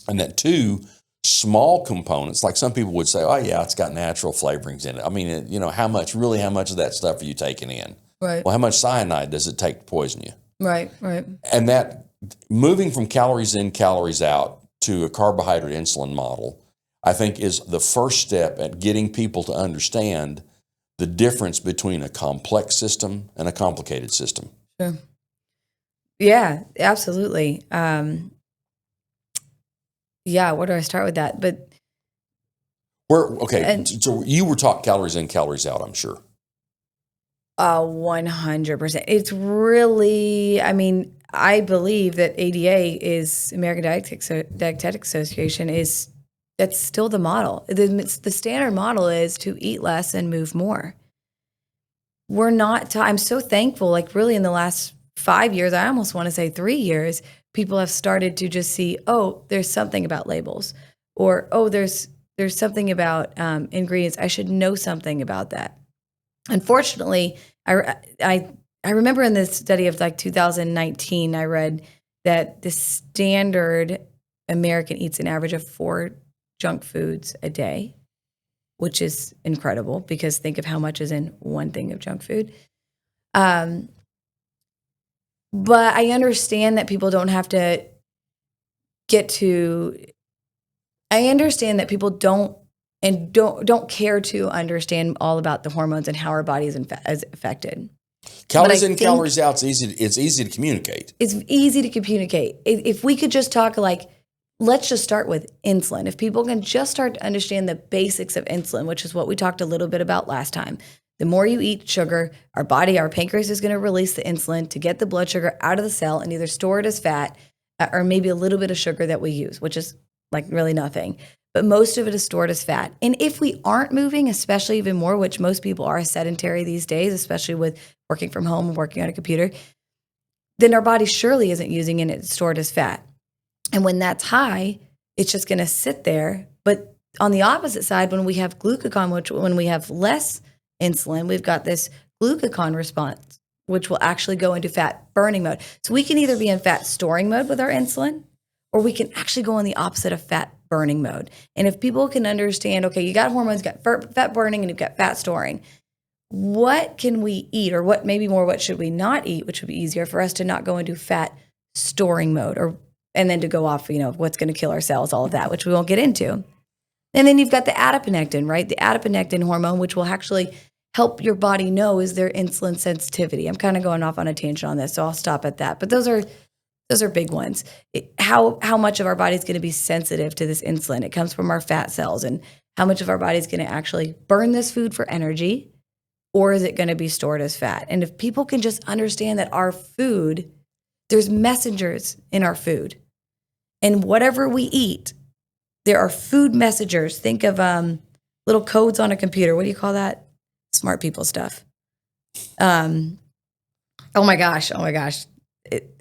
that two, small components, like some people would say, oh yeah, it's got natural flavorings in it. I mean, how much of that stuff are you taking in? Right. Well, how much cyanide does it take to poison you? Right. And that moving from calories in, calories out to a carbohydrate insulin model, I think is the first step at getting people to understand the difference between a complex system and a complicated system. Sure. Yeah, absolutely. Yeah, where do I start with that? But so you were taught calories in, calories out, I'm sure. 100%. It's really, I believe that ADA is American Dietetic Association that's still the model. The standard model is to eat less and move more. We're not, I'm so thankful, like really in the last 5 years, I almost want to say 3 years, people have started to just see, oh, there's something about labels, or, oh, there's something about ingredients. I should know something about that. Unfortunately, I remember in this study of like 2019, I read that the standard American eats an average of 4 junk foods a day, which is incredible because think of how much is in one thing of junk food. But I understand that people don't have to I understand that people don't care to understand all about the hormones and how our body is affected. Calories in, calories out, it's easy to communicate. It's easy to communicate. If we could just talk let's just start with insulin. If people can just start to understand the basics of insulin, which is what we talked a little bit about last time. The more you eat sugar, our pancreas is going to release the insulin to get the blood sugar out of the cell and either store it as fat or maybe a little bit of sugar that we use, which is like really nothing. But most of it is stored as fat. And if we aren't moving, especially even more, which most people are sedentary these days, especially with working from home and working on a computer, then our body surely isn't using it, it's stored as fat. And when that's high, it's just going to sit there. But on the opposite side, when we have glucagon, when we have less insulin, we've got this glucagon response, which will actually go into fat burning mode. So we can either be in fat storing mode with our insulin, or we can actually go in the opposite of fat burning mode. And if people can understand, okay, you got hormones, you got fat burning, and you've got fat storing, what can we eat, or what should we not eat, which would be easier for us to not go into fat storing mode, and then to go off, what's going to kill our cells, all of that, which we won't get into. And then you've got the adiponectin, right? The adiponectin hormone, which will actually help your body know is there insulin sensitivity. I'm kind of going off on a tangent on this, so I'll stop at that. But those are big ones. How much of our body is going to be sensitive to this insulin? It comes from our fat cells, and how much of our body is going to actually burn this food for energy, or is it going to be stored as fat? And if people can just understand that our food, there's messengers in our food, and whatever we eat, there are food messengers. Think of little codes on a computer. What do you call that? Smart people stuff. Oh my gosh.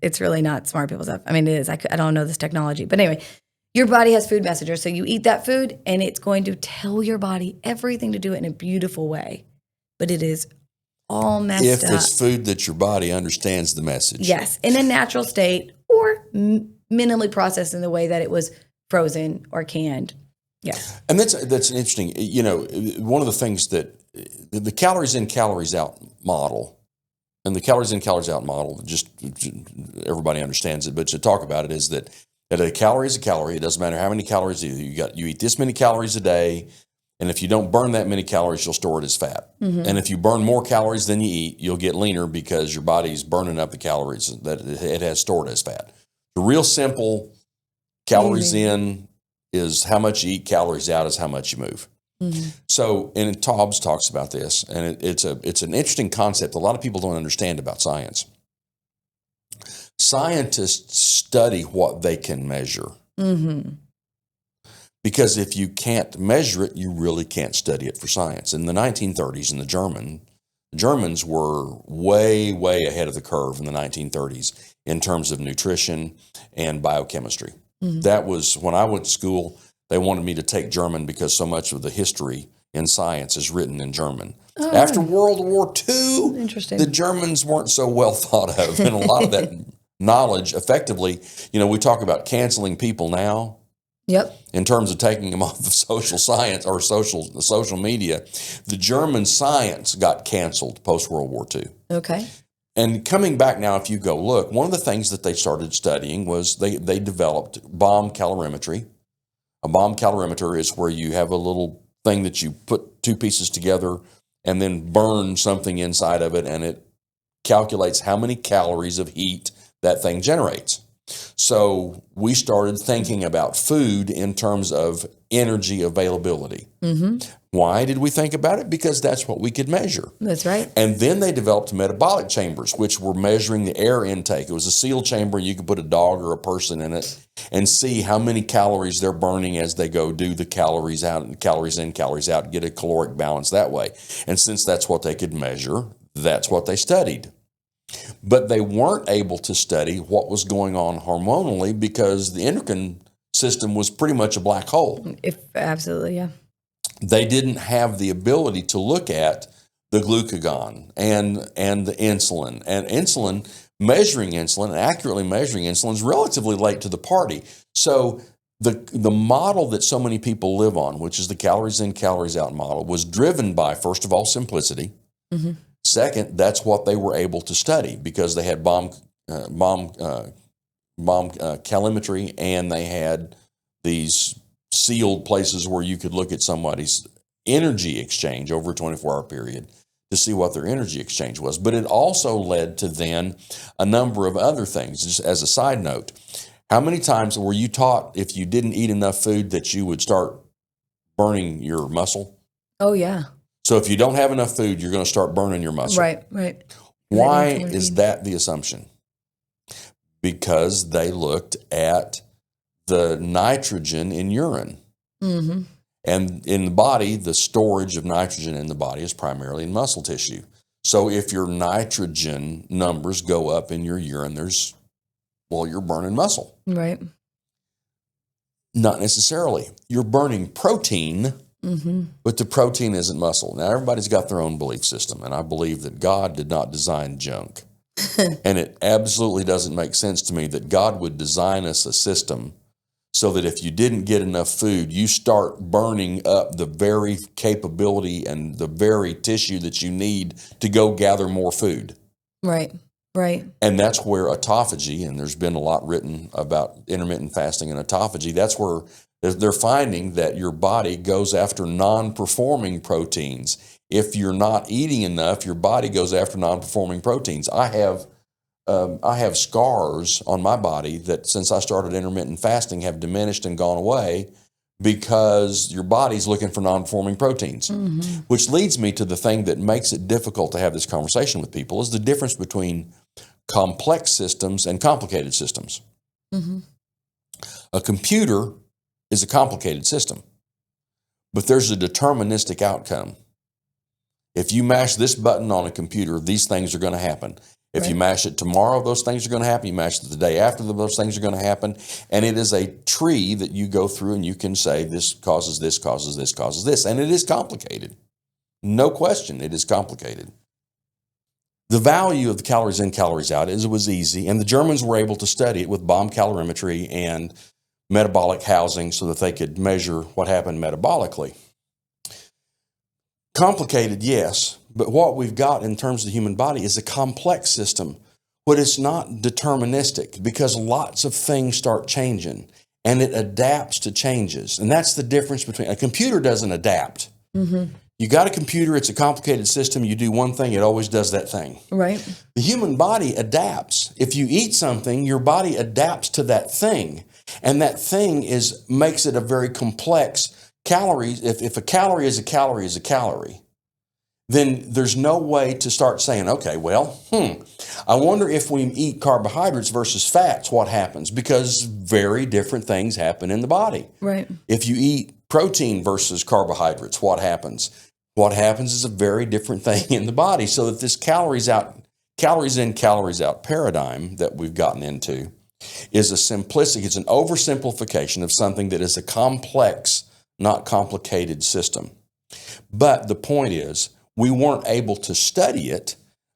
It's really not smart people stuff. It is. I don't know this technology. But anyway, your body has food messengers. So you eat that food and it's going to tell your body everything to do it in a beautiful way. But it is all messed up. If it's food that your body understands the message. Yes, in a natural state or minimally processed in the way that it was frozen or canned. Yes. And that's interesting. One of the things that the calories in, calories out model, and the calories in, calories out model, just everybody understands it, but to talk about it is that That a calorie is a calorie. It doesn't matter how many calories you eat this many calories a day, and if you don't burn that many calories, you'll store it as fat. And if you burn more calories than you eat, you'll get leaner because your body's burning up the calories that it has stored as fat. The real simple calories in is how much you eat, calories out is how much you move. So, and Taubes talks about this, and it's an interesting concept a lot of people don't understand about science. Scientists study what they can measure. Because if you can't measure it, you really can't study it for science. In the 1930s, the Germans were way, way ahead of the curve in the 1930s in terms of nutrition and biochemistry. That was, when I went to school, they wanted me to take German because so much of the history in science is written in German. After World War II, the Germans weren't so well thought of, and a lot of that knowledge effectively, we talk about canceling people now. In terms of taking them off of social science or social media, the German science got canceled post-World War II. Okay. And coming back now, if you go look, one of the things that they started studying was they developed bomb calorimetry. A bomb calorimeter is where you have a little thing that you put two pieces together and then burn something inside of it, and it calculates how many calories of heat that thing generates. So we started thinking about food in terms of energy availability. Why did we think about it? Because that's what we could measure. That's right. And then they developed metabolic chambers, which were measuring the air intake. It was a sealed chamber. You could put a dog or a person in it and see how many calories they're burning as they go do the calories out and calories in, calories out, get a caloric balance that way. And since that's what they could measure, that's what they studied. But they weren't able to study what was going on hormonally because the endocrine system was pretty much a black hole. Absolutely, yeah. They didn't have the ability to look at the glucagon and the insulin. And measuring insulin, and accurately measuring insulin is relatively late to the party. So the model that so many people live on, which is the calories in, calories out model, was driven by, first of all, simplicity. Second, that's what they were able to study because they had bomb calorimetry, and they had these sealed places where you could look at somebody's energy exchange over a 24-hour period to see what their energy exchange was. But it also led to then a number of other things. Just as a side note, how many times were you taught if you didn't eat enough food that you would start burning your muscle? Oh, yeah. So if you don't have enough food, you're going to start burning your muscle. Right. Why is that the assumption? Because they looked at the nitrogen in urine. And in the body, the storage of nitrogen in the body is primarily in muscle tissue. So if your nitrogen numbers go up in your urine, you're burning muscle. Right. Not necessarily. You're burning protein, but the protein isn't muscle. Now, everybody's got their own belief system, and I believe that God did not design junk. And it absolutely doesn't make sense to me that God would design us a system so that if you didn't get enough food, you start burning up the very capability and the very tissue that you need to go gather more food. Right. And that's where autophagy, and there's been a lot written about intermittent fasting and autophagy, that's where they're finding that your body goes after non-performing proteins. If you're not eating enough, your body goes after non-performing proteins. I have scars on my body that since I started intermittent fasting have diminished and gone away because your body's looking for non-performing proteins, which leads me to the thing that makes it difficult to have this conversation with people is the difference between complex systems and complicated systems. A computer is a complicated system, but there's a deterministic outcome. If you mash this button on a computer, these things are going to happen. If you mash it tomorrow, those things are going to happen. You mash it the day after, those things are going to happen. And it is a tree that you go through and you can say this causes this, causes this, causes this. And it is complicated. No question, it is complicated. The value of the calories in, calories out is it was easy. And the Germans were able to study it with bomb calorimetry and metabolic housing so that they could measure what happened metabolically. Complicated, yes, but what we've got in terms of the human body is a complex system but it's not deterministic because lots of things start changing and it adapts to changes. And that's the difference between a computer doesn't adapt. Mm-hmm. You got a computer, it's a complicated system. You do one thing, it always does that thing. Right. The human body adapts. If you eat something, your body adapts to that thing. And that thing makes it a very complex calorie. If a calorie is a calorie is a calorie, then there's no way to start saying, okay, well, I wonder if we eat carbohydrates versus fats, what happens? Because very different things happen in the body. Right. If you eat protein versus carbohydrates, what happens? What happens is a very different thing in the body. So that this calories in, calories out paradigm that we've gotten into is it's an oversimplification of something that is a complex, not complicated system. But the point is, we weren't able to study it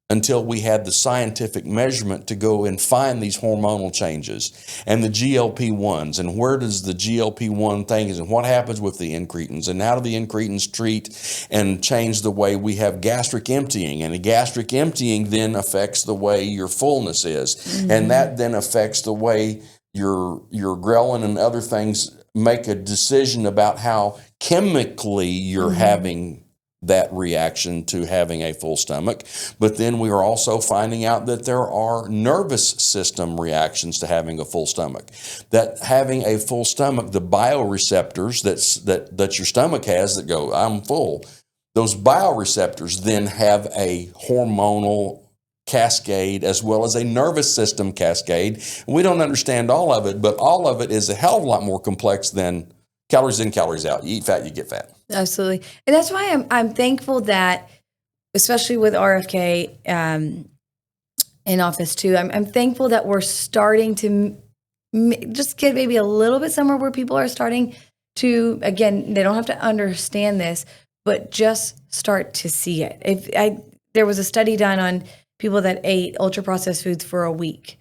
until we had the scientific measurement to go and find these hormonal changes and the GLP-1s and where does the GLP-1 thing is and what happens with the incretins and how do the incretins treat and change the way we have gastric emptying, and the gastric emptying then affects the way your fullness is. Mm-hmm. And that then affects the way your ghrelin and other things make a decision about how chemically you're having that reaction to having a full stomach. But then we are also finding out that there are nervous system reactions to having a full stomach. That having a full stomach, the bioreceptors that your stomach has that go, I'm full, those bioreceptors then have a hormonal cascade as well as a nervous system cascade. We don't understand all of it, but all of it is a hell of a lot more complex than calories in, calories out. You eat fat, you get fat. Absolutely. And that's why I'm thankful that, especially with RFK in office too, I'm thankful that we're starting to just get maybe a little bit somewhere where people are starting to, again, they don't have to understand this, but just start to see it. There was a study done on people that ate ultra-processed foods for a week.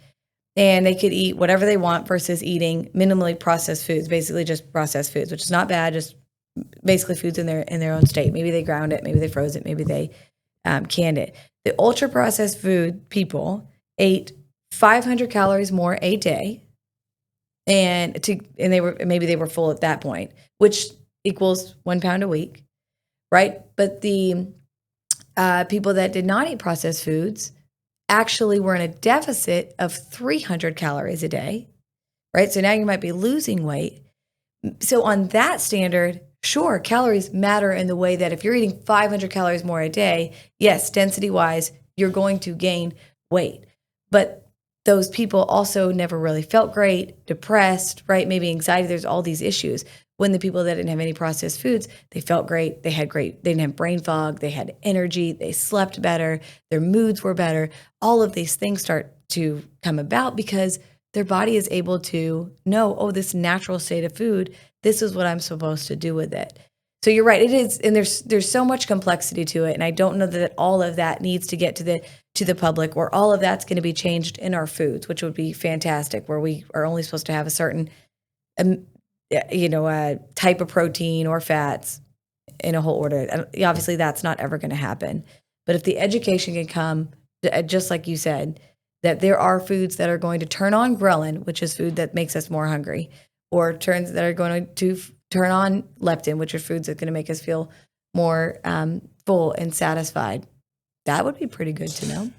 And they could eat whatever they want versus eating minimally processed foods, basically just processed foods, which is not bad, just basically foods in their own state. Maybe they ground it, maybe they froze it, maybe they canned it. The ultra processed food people ate 500 calories more a day, and they were full at that point, which equals 1 pound a week, right? But the people that did not eat processed foods actually were in a deficit of 300 calories a day, right? So now you might be losing weight. So on that standard, sure, calories matter in the way that if you're eating 500 calories more a day, yes, density-wise, you're going to gain weight. But those people also never really felt great, depressed, right? Maybe anxiety, there's all these issues. When the people that didn't have any processed foods, they felt great, they didn't have brain fog, they had energy, they slept better, their moods were better. All of these things start to come about because their body is able to know, oh, this natural state of food, this is what I'm supposed to do with it. So you're right, it is, and there's so much complexity to it, and I don't know that all of that needs to get to the public, or all of that's going to be changed in our foods, which would be fantastic, where we are only supposed to have a certain type of protein or fats in a whole order. Obviously, that's not ever going to happen. But if the education can come, just like you said, that there are foods that are going to turn on ghrelin, which is food that makes us more hungry, or that are going to turn on leptin, which are foods that are going to make us feel more full and satisfied. That would be pretty good to know.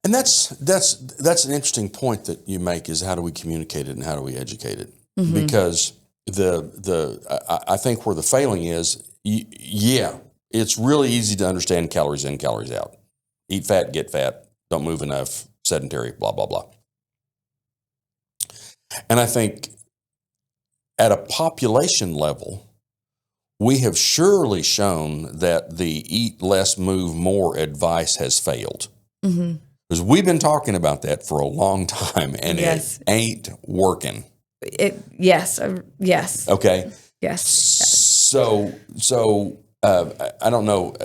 And that's an interesting point that you make, is how do we communicate it and how do we educate it? Mm-hmm. Because I think where the failing is, it's really easy to understand calories in, calories out. Eat fat, get fat, don't move enough, sedentary, blah, blah, blah. And I think at a population level, we have surely shown that the eat less, move more advice has failed. Mm-hmm. Because we've been talking about that for a long time, and It ain't working. Yes. Okay. Yes. So I don't know.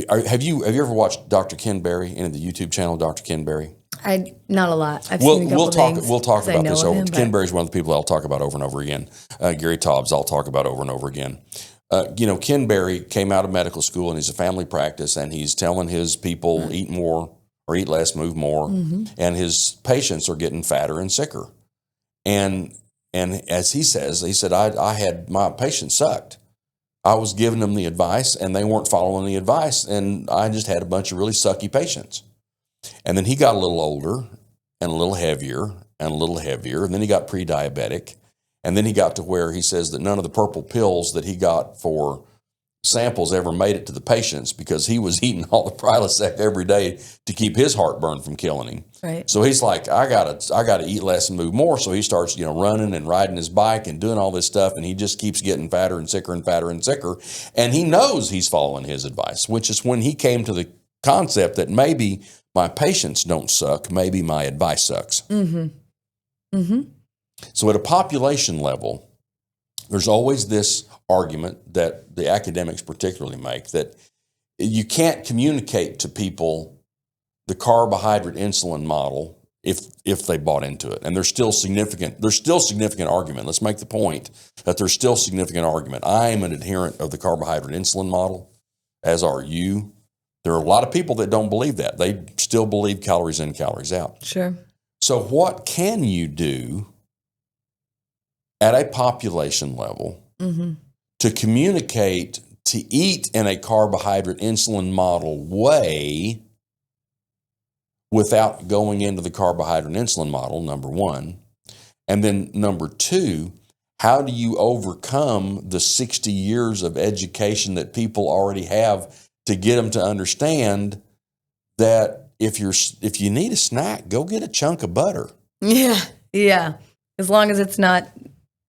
Have you ever watched Dr. Ken Berry and the YouTube channel Dr. Ken Berry? Not a lot. I've seen a couple things. We'll talk about this over. Ken Berry's one of the people I'll talk about over and over again. Gary Taubes I'll talk about over and over again. Ken Berry came out of medical school and he's a family practice, and he's telling his people eat more or eat less, move more. And his patients are getting fatter and sicker. And as he said, I had, my patients sucked. I was giving them the advice and they weren't following the advice. And I just had a bunch of really sucky patients. And then he got a little older and a little heavier and a little heavier. And then he got pre-diabetic. And then he got to where he says that none of the purple pills that he got for samples ever made it to the patients because he was eating all the Prilosec every day to keep his heartburn from killing him. Right. So he's like, I gotta eat less and move more. So he starts, running and riding his bike and doing all this stuff, and he just keeps getting fatter and sicker and fatter and sicker. And he knows he's following his advice, which is when he came to the concept that maybe my patients don't suck, maybe my advice sucks. So at a population level, there's always this argument that the academics particularly make that you can't communicate to people the carbohydrate insulin model if they bought into it. And there's still significant argument. Let's make the point that there's still significant argument. I am an adherent of the carbohydrate insulin model, as are you. There are a lot of people that don't believe that. They still believe calories in, calories out. Sure. So what can you do at a population level to communicate to eat in a carbohydrate insulin model way without going into the carbohydrate insulin model, number one? And then number two, how do you overcome the 60 years of education that people already have to get them to understand that if you need a snack, go get a chunk of butter. Yeah. As long as it's not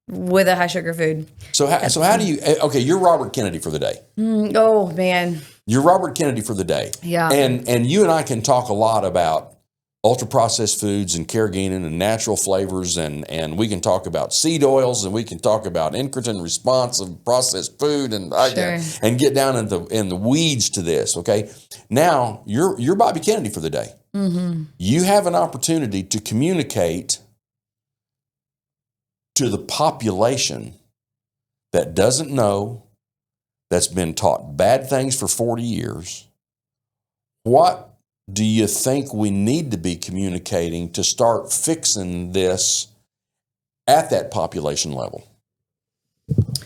with a high sugar food. So how do you, okay, you're Robert Kennedy for the day. Oh, man. You're Robert Kennedy for the day. Yeah. And you and I can talk a lot about ultra-processed foods and carrageenan and natural flavors, and we can talk about seed oils, and we can talk about incretin response of processed food, and and get down in the weeds to this, okay? Now, you're Bobby Kennedy for the day. You have an opportunity to communicate to the population that doesn't know, that's been taught bad things for 40 years. What do you think we need to be communicating to start fixing this at that population level?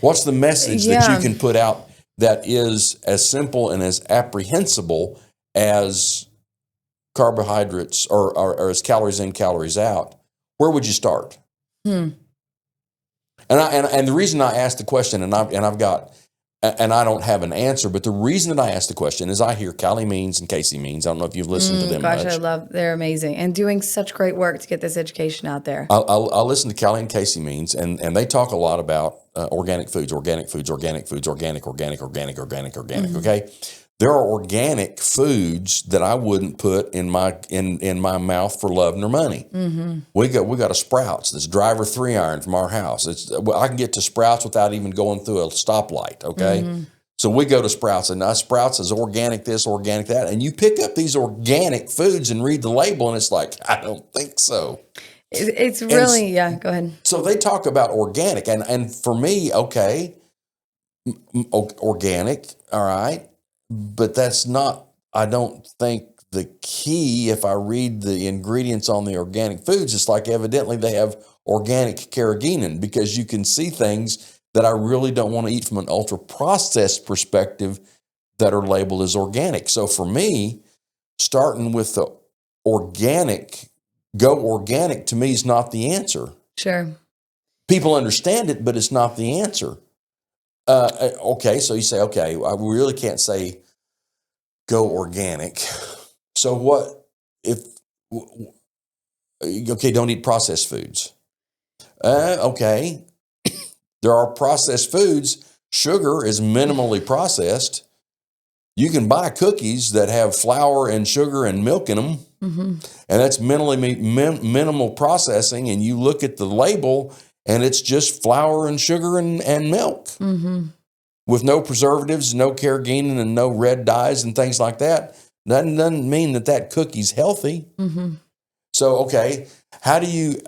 What's the message that you can put out that is as simple and as apprehensible as carbohydrates or as calories in, calories out? Where would you start? And the reason I asked the question, and I don't have an answer, but the reason that I asked the question is I hear Callie Means and Casey Means. I don't know if you've listened to them much. They're amazing and doing such great work to get this education out there. I'll listen to Callie and Casey Means, and they talk a lot about organic foods, organic, okay? There are organic foods that I wouldn't put in my mouth for love nor money. We got a Sprouts, this driver 3-iron from our house. I can get to Sprouts without even going through a stoplight, okay? So we go to Sprouts, and Sprouts is organic this, organic that, and you pick up these organic foods and read the label, and it's like, I don't think so. It's really, go ahead. So they talk about organic, and for me, okay, organic, all right, but that's not, I don't think, the key. If I read the ingredients on the organic foods, it's like evidently they have organic carrageenan, because you can see things that I really don't want to eat from an ultra-processed perspective that are labeled as organic. So for me, starting with the organic, go organic, to me is not the answer. Sure. People understand it, but it's not the answer. Okay, so you say, okay, I really can't say go organic. So what if, okay, don't eat processed foods. Okay, there are processed foods. Sugar is minimally processed. You can buy cookies that have flour and sugar and milk in them, and that's minimal processing, and you look at the label, and it's just flour and sugar and milk with no preservatives, no carrageenan, and no red dyes and things like that. That doesn't mean that cookie's healthy. So, okay,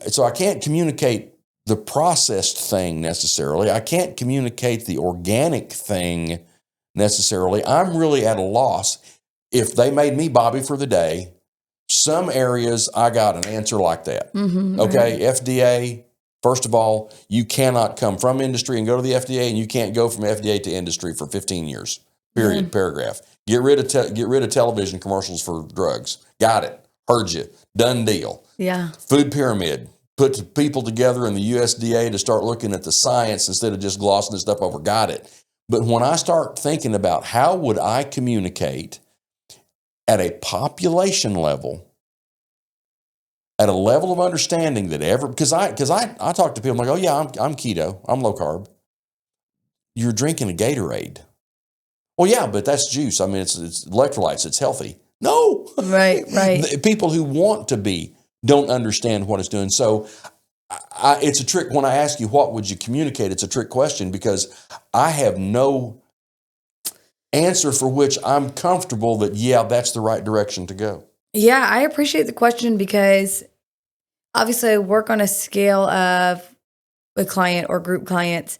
so I can't communicate the processed thing necessarily. I can't communicate the organic thing necessarily. I'm really at a loss. If they made me Bobby for the day, Some areas I got an answer like that. Mm-hmm, Okay, right. FDA, first of all, you cannot come from industry and go to the FDA, and you can't go from FDA to industry for 15 years. Period. Yeah. Paragraph. Get rid of television commercials for drugs. Got it. Heard you. Done deal. Yeah. Food pyramid. Put people together in the USDA to start looking at the science instead of just glossing this stuff over. Got it. But when I start thinking about how would I communicate at a population level, at a level of understanding that because I talk to people, I'm like, oh yeah, I'm keto, I'm low carb. You're drinking a Gatorade. Well, yeah, but that's juice. I mean, it's electrolytes. It's healthy. No, Right. people who want to be don't understand what it's doing. So it's a trick. When I ask you what would you communicate, it's a trick question because I have no answer for which I'm comfortable that, yeah, that's the right direction to go. Yeah, I appreciate the question because obviously I work on a scale of a client or group clients.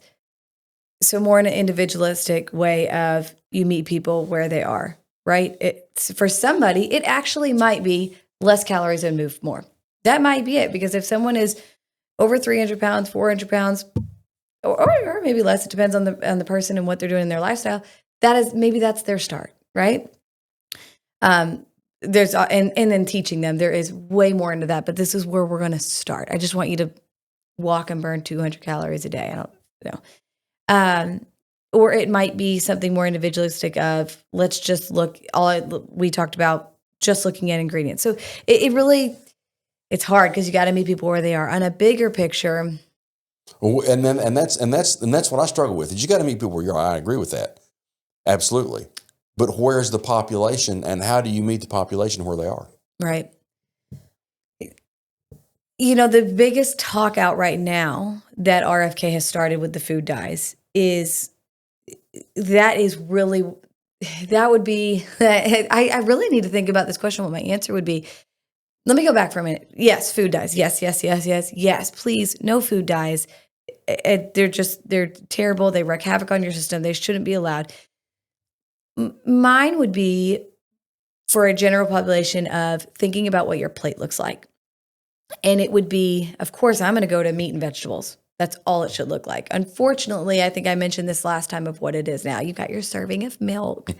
So more in an individualistic way of you meet people where they are, right? It's, for somebody, it actually might be less calories and move more. That might be it, because if someone is over 300 pounds, 400 pounds, or maybe less, it depends on the person and what they're doing in their lifestyle. That's their start, right? There's and then teaching them, there is way more into that, but this is where we're going to start. I just want you to walk and burn 200 calories a day. I don't know. Or it might be something more individualistic of let's just look. We talked about just looking at ingredients. So it really, it's hard because you got to meet people where they are. On a bigger picture. And that's what I struggle with. Is you got to meet people where you're. I agree with that, absolutely. But where's the population, and how do you meet the population where they are? Right. You know, the biggest talk out right now that RFK has started with the food dyes that would be, I really need to think about this question, what my answer would be. Let me go back for a minute. Yes, food dyes. Yes, please, no food dyes. They're terrible. They wreak havoc on your system. They shouldn't be allowed. Mine would be for a general population of thinking about what your plate looks like. And it would be, of course, I'm going to go to meat and vegetables. That's all it should look like. Unfortunately, I think I mentioned this last time of what it is now. You've got your serving of milk,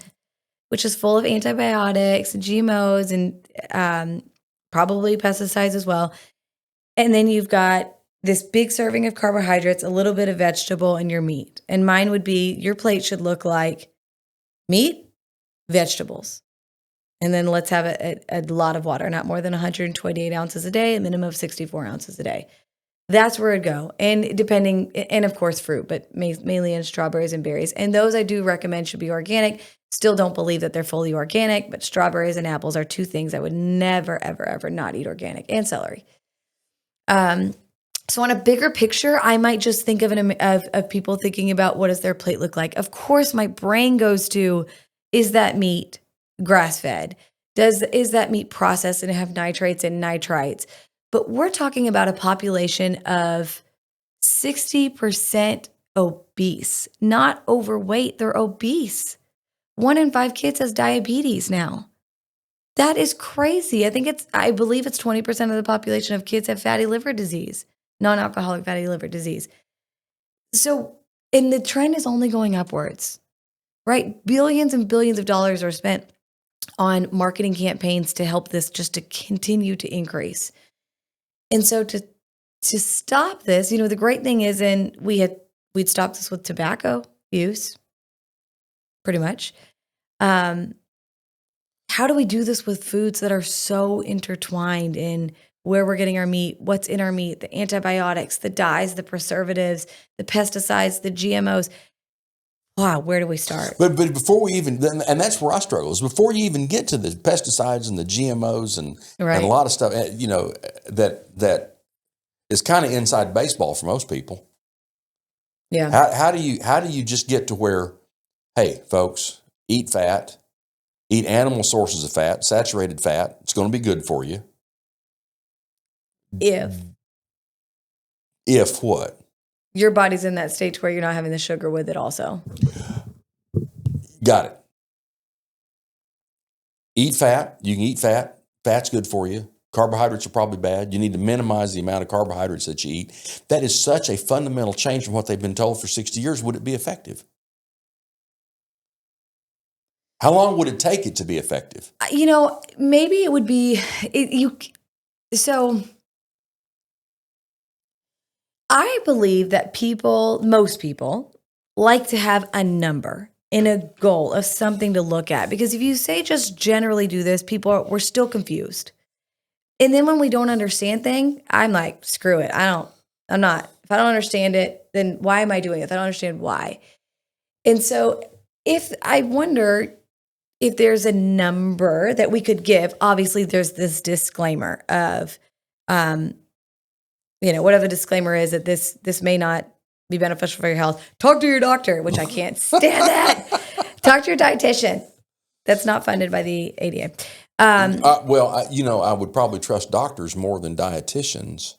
which is full of antibiotics and GMOs and probably pesticides as well. And then you've got this big serving of carbohydrates, a little bit of vegetable, and your meat. And mine would be, your plate should look like meat, vegetables. And then let's have a lot of water, not more than 128 ounces a day, a minimum of 64 ounces a day. That's where it'd go. And and of course fruit, but mainly in strawberries and berries. And those I do recommend should be organic. Still don't believe that they're fully organic, but strawberries and apples are two things I would never, ever, ever not eat organic, and celery. So on a bigger picture, I might just think of people thinking about what does their plate look like. Of course, my brain goes to, is that meat grass-fed? Is that meat processed and have nitrates and nitrites? But we're talking about a population of 60% obese, not overweight. They're obese. 1 in 5 kids has diabetes now. That is crazy. I believe it's 20% of the population of kids have fatty liver disease, non-alcoholic fatty liver disease. So, and the trend is only going upwards, right? Billions and billions of dollars are spent on marketing campaigns to help this just to continue to increase. And so to stop this, the great thing is, we'd stopped this with tobacco use, pretty much. How do we do this with foods that are so intertwined in where we're getting our meat, what's in our meat, the antibiotics, the dyes, the preservatives, the pesticides, the GMOs? Wow, where do we start? But before we even, and that's where I struggle, is before you even get to the pesticides and the GMOs and a lot of stuff, that is kind of inside baseball for most people. Yeah. How do you just get to where, hey, folks, eat fat, eat animal sources of fat, saturated fat. It's going to be good for you. If what? Your body's in that stage where you're not having the sugar with it also. Got it. Eat fat. You can eat fat. Fat's good for you. Carbohydrates are probably bad. You need to minimize the amount of carbohydrates that you eat. That is such a fundamental change from what they've been told for 60 years. Would it be effective? How long would it take it to be effective? Maybe it would be so I believe that most people like to have a number and a goal of something to look at, because if you say just generally do this, we're still confused. And then when we don't understand things, I'm like, screw it. If I don't understand it, then why am I doing it? If I don't understand why. And so I wonder if there's a number that we could give. Obviously there's this disclaimer of, whatever the disclaimer is, that this may not be beneficial for your health. Talk to your doctor, which I can't stand that. Talk to your dietitian. That's not funded by the ADA. I would probably trust doctors more than dietitians,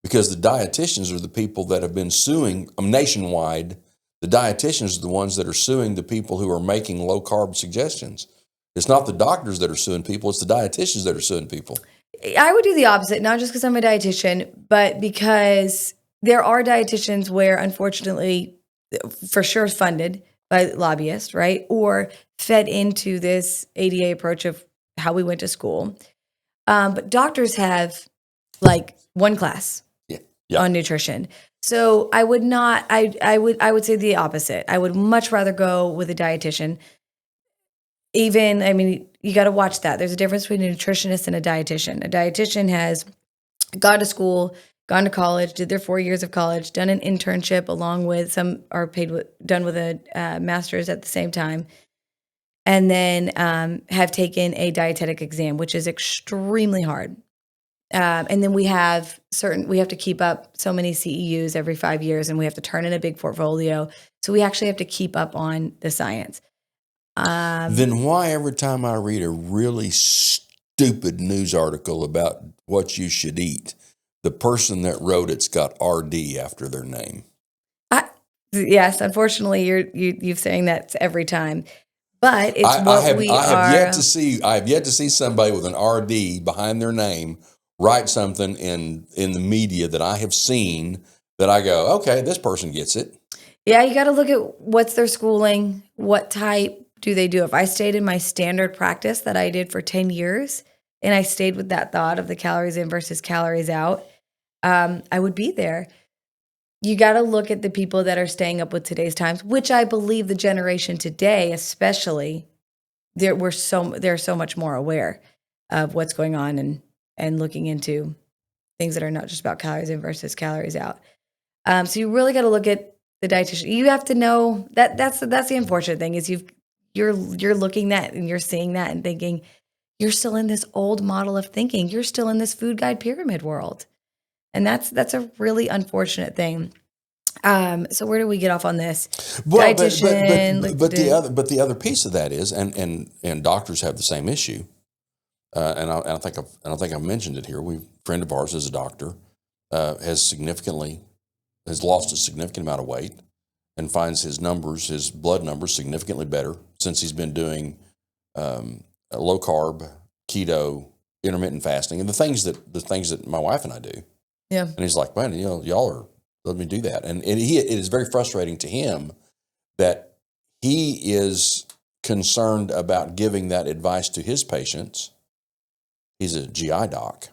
because the dietitians are the people that have been suing nationwide. The dietitians are the ones that are suing the people who are making low carb suggestions. It's not the doctors that are suing people. It's the dietitians that are suing people. I would do the opposite, not just because I'm a dietitian, but because there are dietitians where, unfortunately, for sure funded by lobbyists, right? Or fed into this ADA approach of how we went to school. But doctors have like one class on nutrition. So I would not, I would say the opposite. I would much rather go with a dietitian. You got to watch that. There's a difference between a nutritionist and a dietitian. A dietitian has gone to school, gone to college, did their 4 years of college, done an internship along with some are done with a master's at the same time, and then have taken a dietetic exam, which is extremely hard. And then we have to keep up so many CEUs every 5 years, and we have to turn in a big portfolio. So we actually have to keep up on the science. Then why every time I read a really stupid news article about what you should eat, the person that wrote it's got RD after their name? Yes, unfortunately, you're saying that every time. But it's I have yet to see somebody with an RD behind their name write something in the media that I have seen that I go, okay, this person gets it. Yeah, you got to look at what's their schooling, what type do they do. If I stayed in my standard practice that I did for 10 years, and I stayed with that thought of the calories in versus calories out, I would be there. You got to look at the people that are staying up with today's times, which I believe the generation today, especially, they're so much more aware of what's going on and looking into things that are not just about calories in versus calories out. So you really got to look at the dietitian. You have to know that's the unfortunate thing is you're looking at and you're seeing that and thinking you're still in this old model of thinking. You're still in this food guide pyramid world. And that's a really unfortunate thing. So where do we get off on this? Well, dietitian, but the other piece of that is, and doctors have the same issue. I think I've mentioned it here. A friend of ours is a doctor, has lost a significant amount of weight, and finds his blood numbers significantly better since he's been doing low carb, keto, intermittent fasting, and the things that my wife and I do. Yeah. And he's like, man, y'all are letting me do that, and it is very frustrating to him that he is concerned about giving that advice to his patients. He's a GI doc,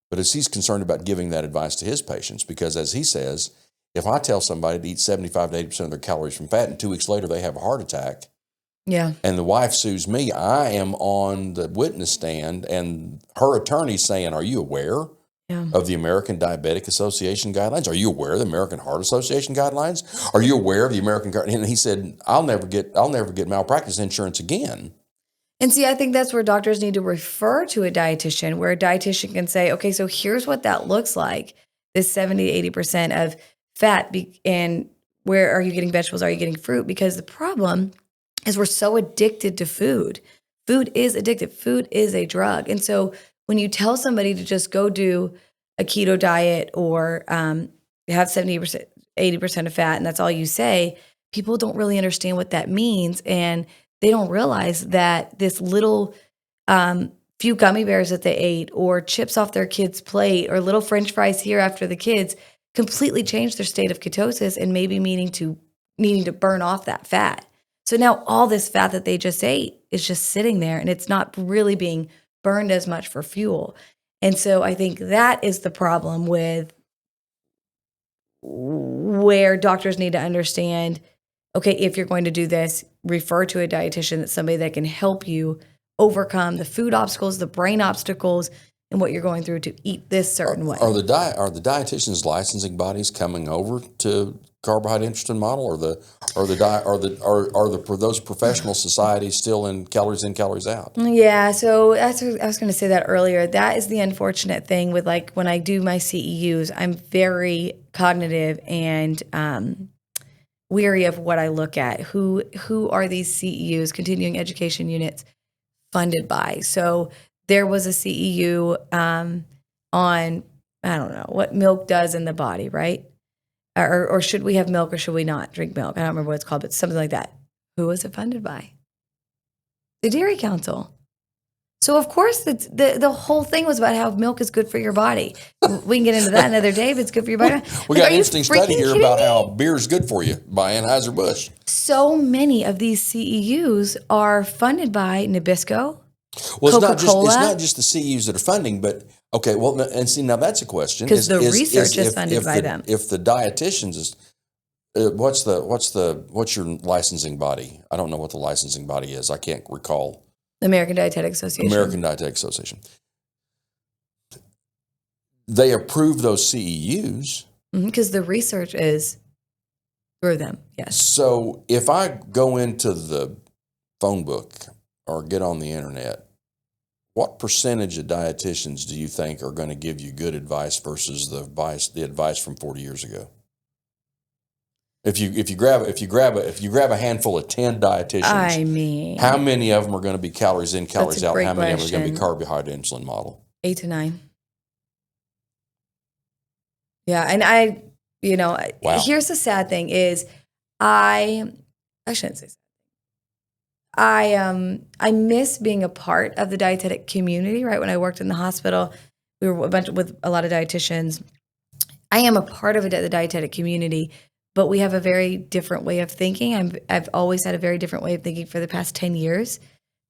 but he's concerned about giving that advice to his patients because, as he says, if I tell somebody to eat 75 to 80% of their calories from fat and 2 weeks later they have a heart attack, and the wife sues me, I am on the witness stand and her attorney's saying, are you aware of the American Diabetic Association guidelines? Are you aware of the American Heart Association guidelines? Are you aware of the American... And he said, I'll never get malpractice insurance again. And see, I think that's where doctors need to refer to a dietitian, where a dietitian can say, okay, so here's what that looks like. This 70 to 80% of fat, and where are you getting vegetables? Are you getting fruit? Because the problem is we're so addicted to food. Food is addictive. Food is a drug. And so when you tell somebody to just go do a keto diet or have 70%, 80% of fat, and that's all you say, people don't really understand what that means. And they don't realize that this little few gummy bears that they ate or chips off their kids' plate or little French fries here after the kids completely changed their state of ketosis and maybe needing to burn off that fat. So now all this fat that they just ate is just sitting there and it's not really being burned as much for fuel. And so I think that is the problem with where doctors need to understand, okay, if you're going to do this, refer to a dietitian, that's somebody that can help you overcome the food obstacles, the brain obstacles, and what you're going through to eat this certain way. Are the dietitians' licensing bodies coming over to carbohydrate intermittent model, or those professional societies still in calories in, calories out? Yeah, so I was going to say that earlier. That is the unfortunate thing with, like, when I do my CEUs, I'm very cognitive and weary of what I look at. Who are these CEUs, continuing education units, funded by? So there was a CEU on, I don't know, what milk does in the body, right? Or should we have milk or should we not drink milk? I don't remember what it's called, but something like that. Who was it funded by? The Dairy Council. So of course the whole thing was about how milk is good for your body. We can get into that another day if it's good for your body. We got an interesting study here about how beer is good for you by Anheuser-Busch. So many of these CEUs are funded by Nabisco, well, Coca-Cola. It's not just the CEUs that are funding, but okay, well, and see, now that's a question. Because the research is funded by them. If the dietitians is, what's your licensing body? I don't know what the licensing body is. I can't recall. American Dietetic Association. American Dietetic Association. They approve those CEUs. Because the research is through them, yes. So if I go into the phone book or get on the internet, what percentage of dietitians do you think are going to give you good advice versus the advice from 40 years ago? If you grab a handful of 10 dietitians, I mean, how many of them are going to be calories in, calories out? How many of them are going to be carbohydrate insulin model? 8 to 9. Yeah, and wow. Here's the sad thing is I shouldn't say sad. I miss being a part of the dietetic community, right? When I worked in the hospital, we were with a lot of dietitians. I am a part of the dietetic community, but we have a very different way of thinking. I've always had a very different way of thinking for the past 10 years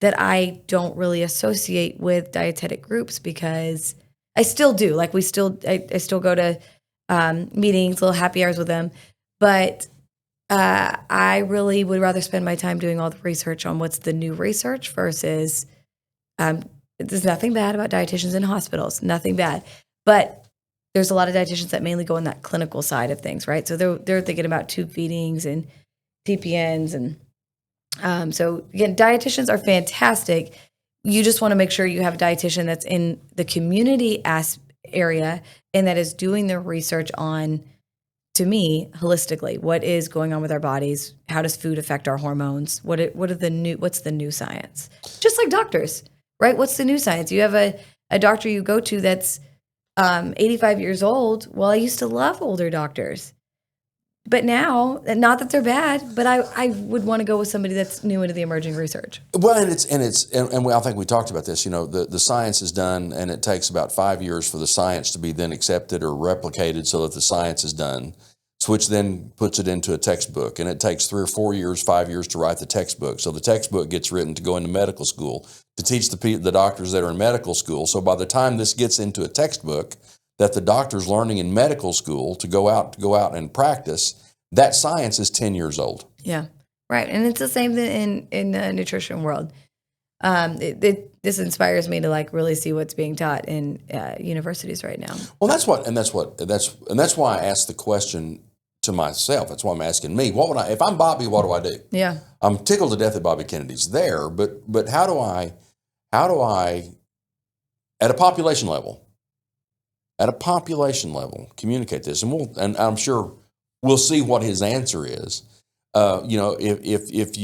that I don't really associate with dietetic groups because I still do. Like I still go to meetings, little happy hours with them, but I really would rather spend my time doing all the research on what's the new research versus there's nothing bad about dietitians in hospitals, nothing bad, but there's a lot of dietitians that mainly go in that clinical side of things, right? So they're thinking about tube feedings and TPNs, and so again, dietitians are fantastic. You just want to make sure you have a dietitian that's in the community area and that is doing their research on, to me, holistically, what is going on with our bodies? How does food affect our hormones? What's the new science? Just like doctors, right? What's the new science? You have a doctor you go to that's 85 years old. Well, I used to love older doctors, but now, not that they're bad, but I would want to go with somebody that's new into the emerging research. Well, and I think we talked about this. The science is done, and it takes about 5 years for the science to be then accepted or replicated, so that the science is done, which then puts it into a textbook, and it takes 3 or 4 years, 5 years to write the textbook. So the textbook gets written to go into medical school to teach the doctors that are in medical school. So by the time this gets into a textbook that the doctor's learning in medical school to go out and practice, that science is 10 years old. Yeah, right. And it's the same thing in the nutrition world. This inspires me to really see what's being taught in universities right now. Well, that's why I asked the question to myself. That's why I'm asking me, if I'm Bobby, what do I do? Yeah. I'm tickled to death that Bobby Kennedy's there, but how do I at a population level communicate this? And I'm sure we'll see what his answer is. If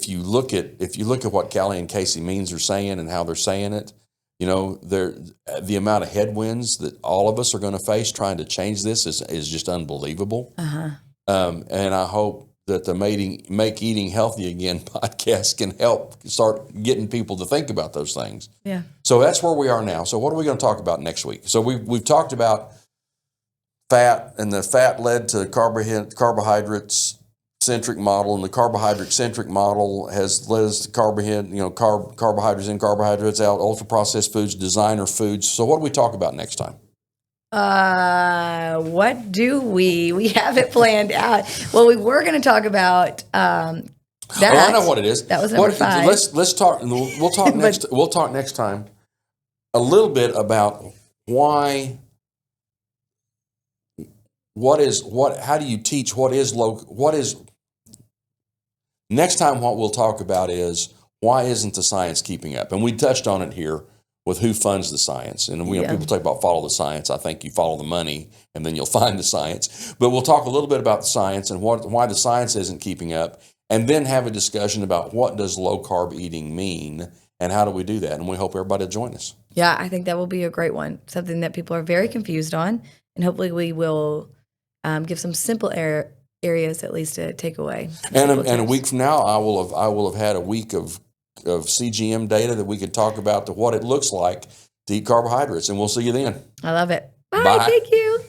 you look at what Callie and Casey Means are saying and how they're saying it, the amount of headwinds that all of us are going to face trying to change this is just unbelievable. Uh-huh. And I hope the Make Eating Healthy Again podcast can help start getting people to think about those things. Yeah. So that's where we are now. So what are we going to talk about next week? So we've talked about fat, and the fat led to carbohydrates centric model, and the carbohydrate centric model has led us to carbohydrates in, carbohydrates out, ultra processed foods, designer foods. So what do we talk about next time? What do we have it planned out? Well, we were going to talk about that. Oh, I know what it is. That was number 5. Let's talk. We'll talk next. We'll talk next time a little bit about why. How do you teach? What is next time? What we'll talk about is why isn't the science keeping up? And we touched on it here with who funds the science. And people talk about follow the science. I think you follow the money and then you'll find the science. But we'll talk a little bit about the science and why the science isn't keeping up, and then have a discussion about what does low carb eating mean and how do we do that. And we hope everybody will join us. Yeah, I think that will be a great one. Something that people are very confused on, and hopefully we will give some simple areas at least to take away. And a week from now, I will have had a week of CGM data that we could talk about what it looks like to eat carbohydrates, and we'll see you then. I love it. Bye. Bye. Thank you.